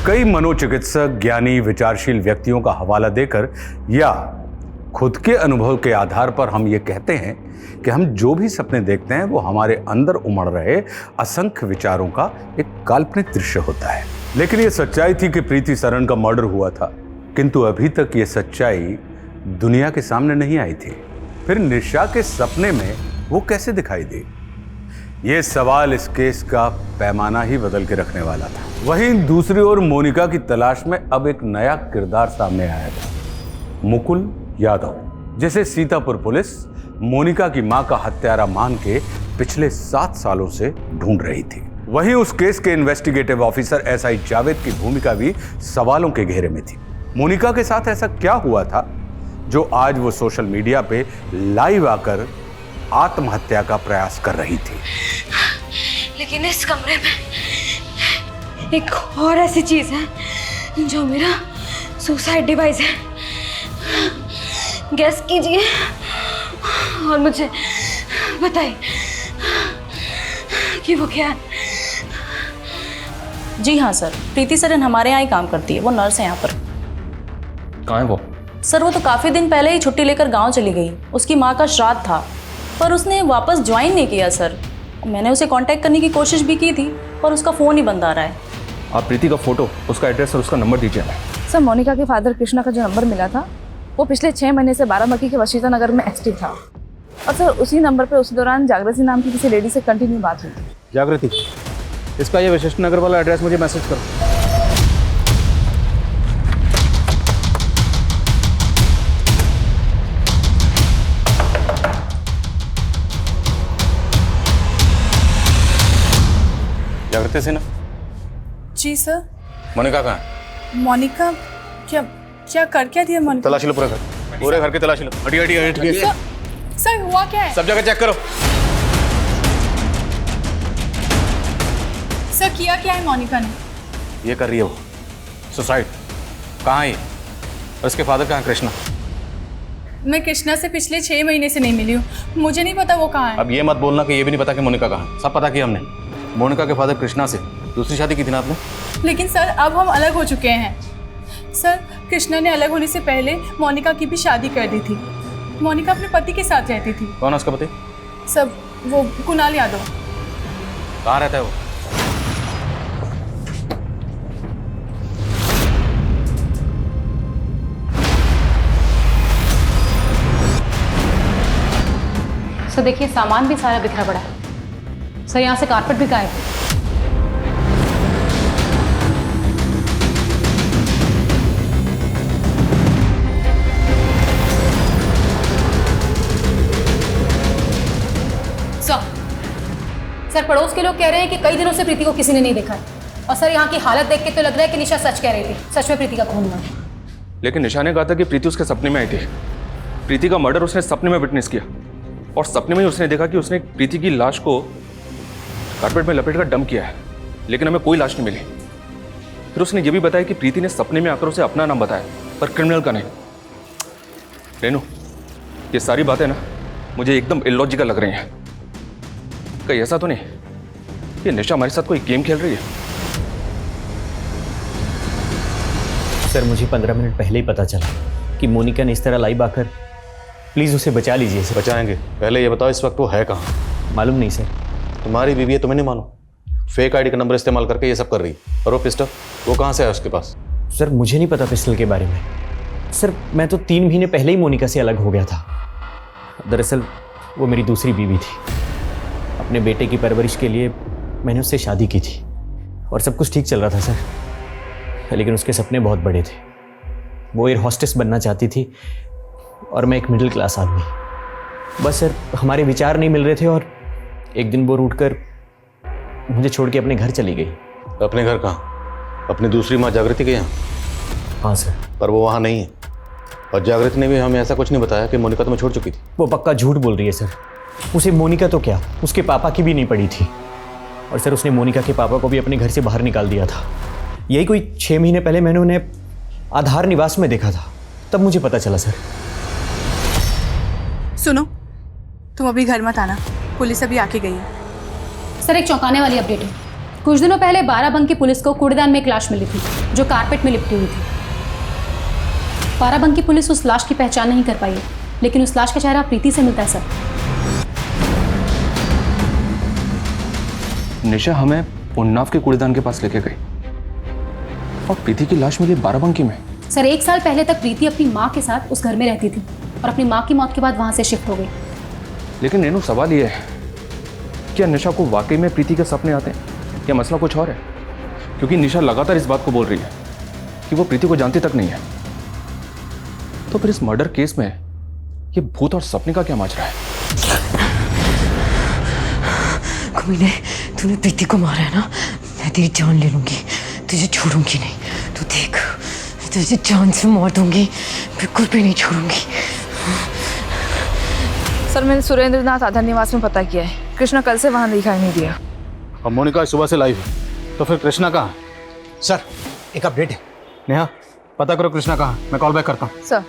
कई मनोचिकित्सक ज्ञानी विचारशील व्यक्तियों का हवाला देकर या खुद के अनुभव के आधार पर हम ये कहते हैं कि हम जो भी सपने देखते हैं वो हमारे अंदर उमड़ रहे असंख्य विचारों का एक काल्पनिक दृश्य होता है। लेकिन ये सच्चाई थी कि प्रीति सरन का मर्डर हुआ था, किंतु अभी तक ये सच्चाई दुनिया के सामने नहीं आई थी। फिर निशा के सपने में वो कैसे दिखाई दी? ये सवाल इस केस का पैमाना ही बदल के रखने वाला था। वहीं दूसरी ओर मोनिका की तलाश में अब एक नया किरदार सामने आया था, मुकुल यादव, जिसे सीतापुर पुलिस मोनिका की मां का हत्यारा मान के पिछले 7 सालों से ढूंढ रही थी। वहीं उस केस के इन्वेस्टिगेटिव ऑफिसर एसआई जावेद की भूमिका भी सवालों के घेरे में थी। मोनिका के साथ ऐसा क्या हुआ था जो आज वो सोशल मीडिया पे लाइव आकर आत्महत्या का प्रयास कर रही थी? लेकिन इस कमरे में एक और ऐसी चीज है जो मेरा सुसाइड डिवाइस है। गैस कीजिए और मुझे बताइए कि वो क्या है। जी हाँ सर, प्रीति सरन हमारे यहाँ ही काम करती है। वो नर्स है यहाँ पर। कहाँ है वो? सर, वो तो काफ़ी दिन पहले ही छुट्टी लेकर गांव चली गई। उसकी माँ का श्राद्ध था, पर उसने वापस ज्वाइन नहीं किया सर। मैंने उसे कांटेक्ट करने की कोशिश भी की थी, पर उसका फ़ोन ही बंद आ रहा है। आप प्रीति का फोटो, उसका एड्रेस और उसका नंबर दीजिए हमें। सर, मोनिका के फादर कृष्णा का जो नंबर मिला था वो पिछले 6 महीने से बाराबंकी के वशीता नगर में एक्टिव था। और सर, उसी नंबर पे उसी दौरान जागृति नाम की किसी लेडी से कंटिन्यू बात हुई थी। जागृति, इसका ये वशिष्ठ नगर वाला एड्रेस मुझे मैसेज करो। जागृति सिन्हा? जी सर। मोनिका कहाँ है? मोनिका क्या कर क्या दिया मोनिका? तलाशी लो पूरे घर, पूरे घर की तलाशी लो। हटिए हटिए हटिए। सर, हुआ क्या है? सब जगह चेक करो। सर, किया क्या है मोनिका ने? ये कर रही है वो सुसाइड। कहाँ है ये? और इसके फादर कहाँ है? कृष्णा। मैं कृष्णा से पिछले 6 महीने से नहीं मिली हूँ। मुझे नहीं पता वो कहाँ है। अब ये मत बोलना कि ये भी नहीं पता कि मोनिका कहाँ है। सब पता किया हमने। मोनिका के फादर कृष्णा से दूसरी शादी की थी ना आपने? लेकिन सर, अब हम अलग हो चुके हैं। सर, कृष्णा ने अलग होने से पहले मोनिका की भी शादी कर दी थी। मोनिका अपने पति के साथ रहती थी। कौन है उसका पति? सब वो कुणाल यादव। कहाँ रहता है वो? सर देखिए, सामान भी सारा बिखरा पड़ा है। सर, यहाँ से कारपेट भी गायब है। सर, पड़ोस के लोग कह रहे हैं कि कई दिनों से प्रीति को किसी ने नहीं देखा है। और सर, यहाँ की हालत देख के तो लग रहा है कि निशा सच कह रही थी। सच में प्रीति का खून हुआ है। लेकिन निशा ने कहा था कि प्रीति उसके सपने में आई थी। प्रीति का मर्डर उसने सपने में विटनेस किया और सपने में ही उसने देखा कि उसने प्रीति की लाश को कारपेट में लपेट कर डंप किया है, लेकिन हमें कोई लाश नहीं मिली। फिर उसने ये भी बताया कि प्रीति ने सपने में आकर उसे अपना नाम बताया, पर क्रिमिनल का नहीं। रेनू, ये सारी बातें ना मुझे एकदम इलॉजिकल लग रही हैं। कहीं ऐसा तो नहीं कि निशा हमारे साथ कोई गेम खेल रही है? सर, मुझे 15 मिनट पहले ही पता चला कि मोनिका ने इस तरह लाइव आकर, प्लीज़ उसे बचा लीजिए सर। बचाएंगे? पहले ये बताओ इस वक्त वो है कहाँ? मालूम नहीं सर। तुम्हारी बीवी है, तुम्हें नहीं मानो? फेक आईडी का नंबर इस्तेमाल करके ये सब कर रही है। और वो पिस्टल, वो कहाँ से है उसके पास? सर, मुझे नहीं पता पिस्टल के बारे में। सर, मैं तो 3 महीने पहले ही मोनिका से अलग हो गया था। दरअसल वो मेरी दूसरी बीवी थी। अपने बेटे की परवरिश के लिए मैंने उससे शादी की थी और सब कुछ ठीक चल रहा था सर, लेकिन उसके सपने बहुत बड़े थे। वो एयर हॉस्टेस बनना चाहती थी और मैं एक मिडिल क्लास आदमी। बस सर, हमारे विचार नहीं मिल रहे थे और एक दिन वो रूठ कर मुझे छोड़ के अपने घर चली गई। अपने घर कहाँ? अपनी दूसरी माँ जागृति के यहाँ? हाँ सर। पर वो वहाँ नहीं है, और जागृति ने भी हमें ऐसा कुछ नहीं बताया कि मोनिका तुम्हें छोड़ चुकी थी। वो पक्का झूठ बोल रही है सर। उसे मोनिका तो क्या, उसके पापा की भी नहीं पड़ी थी। और सर, उसने मोनिका के पापा को भी अपने घर से बाहर निकाल दिया था। यही कोई 6 महीने पहले मैंने उन्हें आधार निवास में देखा था, तब मुझे पता चला सर। सुनो, तुम अभी घर मत आना, पुलिस अभी आके गई है। सर, एक चौंकाने वाली अपडेट है। कुछ दिनों पहले बाराबंकी की पुलिस को कूड़ेदान में एक लाश मिली थी जो कारपेट में लिपटी हुई थी। बाराबंकी की पुलिस उस लाश की पहचान नहीं कर पाई है, लेकिन उस लाश का चेहरा प्रीति से मिलता है सर। निशा हमें उन्नाव के कूड़ेदान के पास लेके गई और प्रीति की लाश मिली बाराबंकी में। सर, 1 साल पहले तक प्रीति अपनी माँ के साथ उस घर में रहती थी और अपनी माँ की मौत के बाद वहां से शिफ्ट हो गई। लेकिन रेनू, सवाल ये है, क्या निशा को वाकई में प्रीति के सपने आते हैं या मसला कुछ और है? क्योंकि निशा लगातार इस बात को बोल रही है कि वो प्रीति को जानती तक नहीं है। तो फिर इस मर्डर केस में ये भूत और सपने का क्या माजरा है? कमीने, तूने प्रीति को मारा है ना, मैं तेरी जान ले लूंगी, तुझे छोड़ूंगी नहीं। तू देख, तुझे जान से मार दूंगी, बिल्कुल भी नहीं छोड़ूंगी। सर, मैंने सुरेंद्रनाथ आधार निवास में पता किया है। कृष्णा कल से वहाँ दिखाई नहीं दिया। अब मोनिका सुबह से लाइव है, तो फिर कृष्णा कहाँ? सर, एक अपडेट है। नेहा, पता करो कृष्णा कहाँ, मैं कॉल बैक करता हूँ। Sir.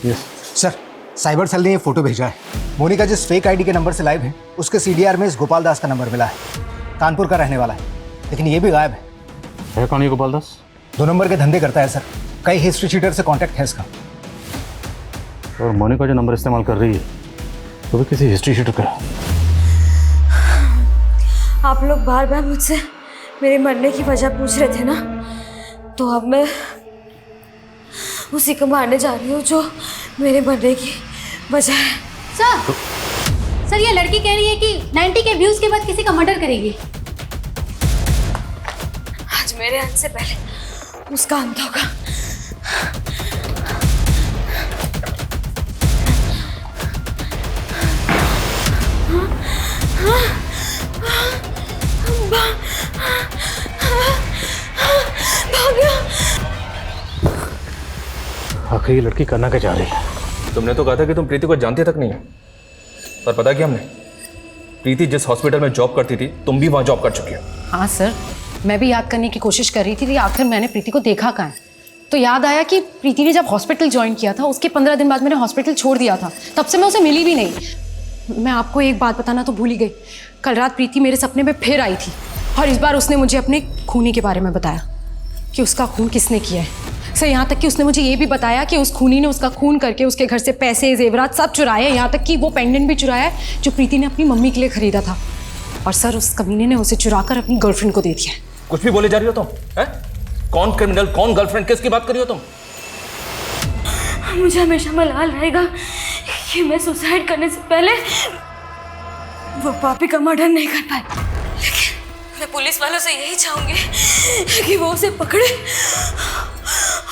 Yes sir, cyber cell ने ये फोटो भेजा है। मोनिका जिस फेक आईडी के नंबर से लाइव है, उसके सीडीआर में इस गोपाल दास का नंबर मिला है। कानपुर का रहने वाला है, लेकिन ये भी गायब है। कौन है गोपाल दास? 2 नंबर के धंधे करता है सर। कई हिस्ट्री शीटर से कॉन्टैक्ट है इसका। और मोनिका जो नंबर इस्तेमाल कर रही है तो भी किसी हिस्ट्री शीटर का। आप लोग बार बार मुझसे मेरे मरने की वजह पूछ रहे थे ना, तो अब मैं उसी को मारने जा रही हूँ जो मेरे मरने की वजह है। सर, ये लड़की कह रही है कि 90 के व्यूज के बाद किसी का मर्डर करेगी। आज मेरे अंत से पहले उसका अंत होगा। आखिर ये लड़की करना क्या चाह रही है? तुमने तो कहा था कि तुम प्रीति को जानते तक नहीं है, पर पता क्या हमने, प्रीति जिस हॉस्पिटल में जॉब करती थी, तुम भी वहां जॉब कर चुकी हो। हाँ सर, मैं भी याद करने की कोशिश कर रही थी कि आखिर मैंने प्रीति को देखा कहाँ है। तो याद आया कि प्रीति ने जब हॉस्पिटल ज्वाइन किया था, उसके 15 दिन बाद मैंने हॉस्पिटल छोड़ दिया था। तब से मैं उसे मिली भी नहीं। मैं आपको एक बात बताना तो भूल ही गई, कल रात प्रीति मेरे सपने में फिर आई थी और इस बार उसने मुझे अपने खूनी के बारे में बताया कि उसका खून किसने किया है। सर, यहाँ तक कि उसने मुझे ये भी बताया कि उस खूनी ने उसका खून करके उसके घर से पैसे, जेवरात सब चुराए, यहाँ तक कि वो पेंडेंट भी चुराया है जो प्रीति ने अपनी मम्मी के लिए खरीदा था। और सर, उस कमीने ने उसे चुराकर अपनी गर्लफ्रेंड को दे दिया। कुछ भी बोले जा रही हो तुम, हैं? कौन क्रिमिनल, कौन गर्लफ्रेंड, किसकी बात कर रही हो तुम? मुझे हमेशा मलाल रहेगा कि मैं सुसाइड करने से पहले वो पापी का मर्डर नहीं कर पाई। लेकिन मैं पुलिस वालों से यही चाहूंगी कि वो उसे पकड़े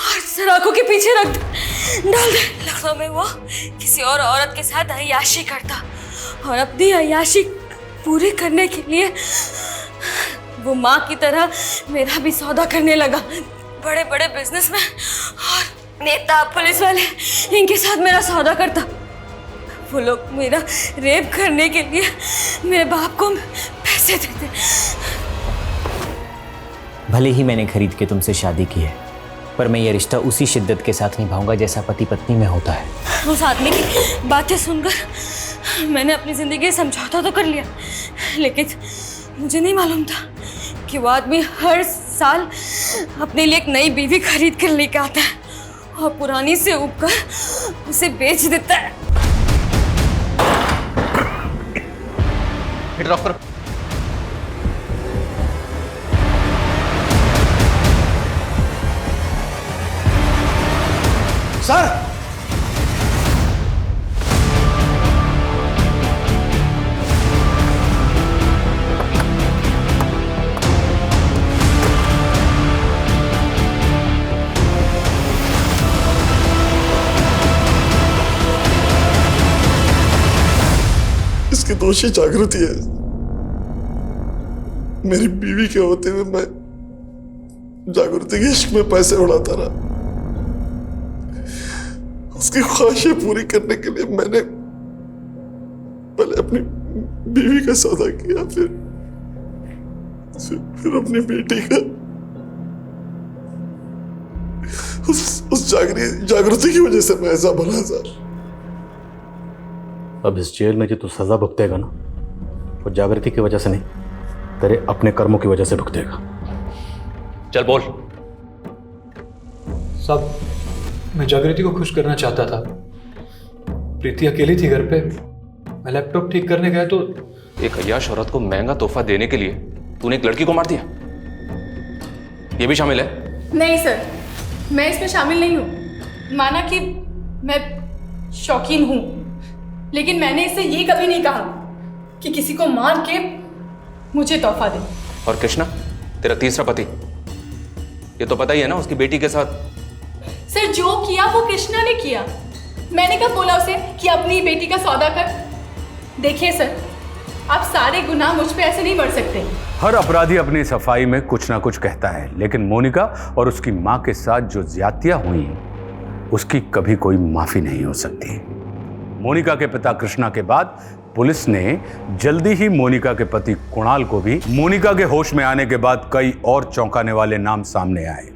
और सराखों के पीछे रख डाल दे। लखनऊ में वो किसी और औरत के साथ अय्याशी करता और अपनी अय्याशी पूरी करने के लिए वो माँ की तरह मेरा भी सौदा करने लगा। बड़े बड़े बिजनेसमैन और नेता, पुलिस वाले, इनके साथ मेरा सौदा करता। वो लोग मेरा रेप करने के लिए मेरे बाप को पैसे पैसे दे दे। भले ही मैंने खरीद के तुमसे शादी की है, पर मैं ये रिश्ता उसी शिद्दत के साथ निभाऊंगा जैसा पति पत्नी में होता है। उस आदमी की बातें सुनकर मैंने अपनी ज़िंदगी समझौता तो कर लिया, लेकिन मुझे नहीं मालूम था कि वो आदमी हर साल अपने लिए एक नई बीवी खरीद कर लेकर आता है और पुरानी से उबकर उसे बेच देता है। ड्रॉप करो। सर, इसकी दोषी जागृति है। मेरी बीवी के होते हुए मैं जागृति के इश्क में पैसे उड़ाता रहा। उसकी ख्वाहिशें पूरी करने के लिए मैंने पहले अपनी बीवी का सौदा किया, फिर अपनी बेटी का। उस जागृति की वजह से मैं ऐसा बना सर। अब इस जेल में जो तू सजा भुगतेगा ना, वो जागृति की वजह से नहीं, तेरे अपने कर्मों की वजह से भुगतेगा। चल बोल। साहब, मैं जागृति को खुश करना चाहता था। प्रीति अकेली थी घर पे। मैं लैपटॉप ठीक करने गया तो एक अय्याश औरत को महंगा तोहफा देने के लिए तूने एक लड़की को मार दिया, ये भी शामिल है? नहीं सर, मैं इसमें शामिल नहीं हूँ। माना कि मैं शौकीन हूँ, लेकिन मैंने इससे ये कभी नहीं कहा कि किसी को मार के मुझे तोहफा दे। और कृष्णा, तेरा तीसरा पति, ये तो पता ही है ना, उसकी बेटी के साथ। सर, जो किया वो कृष्णा ने किया। मैंने कब बोला उसे कि अपनी बेटी का सौदा कर? देखिए सर, आप सारे गुनाह मुझ पे ऐसे नहीं बढ़ सकते। हर अपराधी अपनी सफाई में कुछ ना कुछ कहता है, लेकिन मोनिका और उसकी मां के साथ जो ज्यादतियां हुई उसकी कभी कोई माफी नहीं हो सकती। मोनिका के पिता कृष्णा के बाद पुलिस ने जल्दी ही मोनिका के पति कुणाल को भी। मोनिका के होश में आने के बाद कई और चौंकाने वाले नाम सामने आए।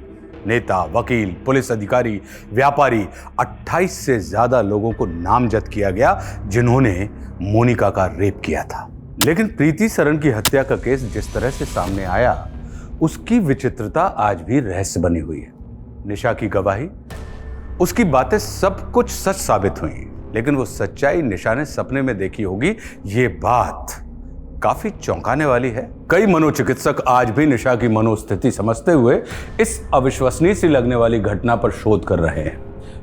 नेता, वकील, पुलिस अधिकारी, व्यापारी, 28 से ज्यादा लोगों को नामजद किया गया जिन्होंने मोनिका का रेप किया था। लेकिन प्रीति सरन की हत्या का केस जिस तरह से सामने आया, उसकी विचित्रता आज भी रहस्य बनी हुई है। निशा की गवाही, उसकी बातें सब कुछ सच साबित हुई, लेकिन वो सच्चाई निशा ने सपने में देखी होगी, ये बात काफी चौंकाने वाली है। कई मनोचिकित्सक आज भी निशा की मनोस्थिति समझते हुए इस अविश्वसनीय सी लगने वाली घटना पर शोध कर रहे हैं।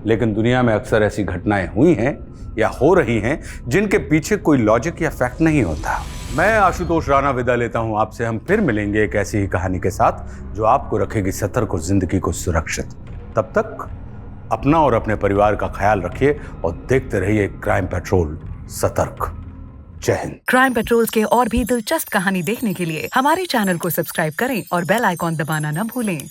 लेकिन दुनिया में अक्सर ऐसी घटनाएं हुई हैं या हो रही हैं जिनके पीछे कोई लॉजिक या फैक्ट नहीं होता। मैं आशुतोष राणा विदा लेता हूं आपसे। हम फिर मिलेंगे एक ऐसी ही कहानी के साथ जो आपको रखेगी सतर्क और जिंदगी को सुरक्षित। तब तक अपना और अपने परिवार का ख्याल रखिए और देखते रहिए क्राइम पेट्रोल सतर्क। जय हिंद। क्राइम पेट्रोल के और भी दिलचस्प कहानी देखने के लिए हमारे चैनल को सब्सक्राइब करें और बेल आइकॉन दबाना न भूलें।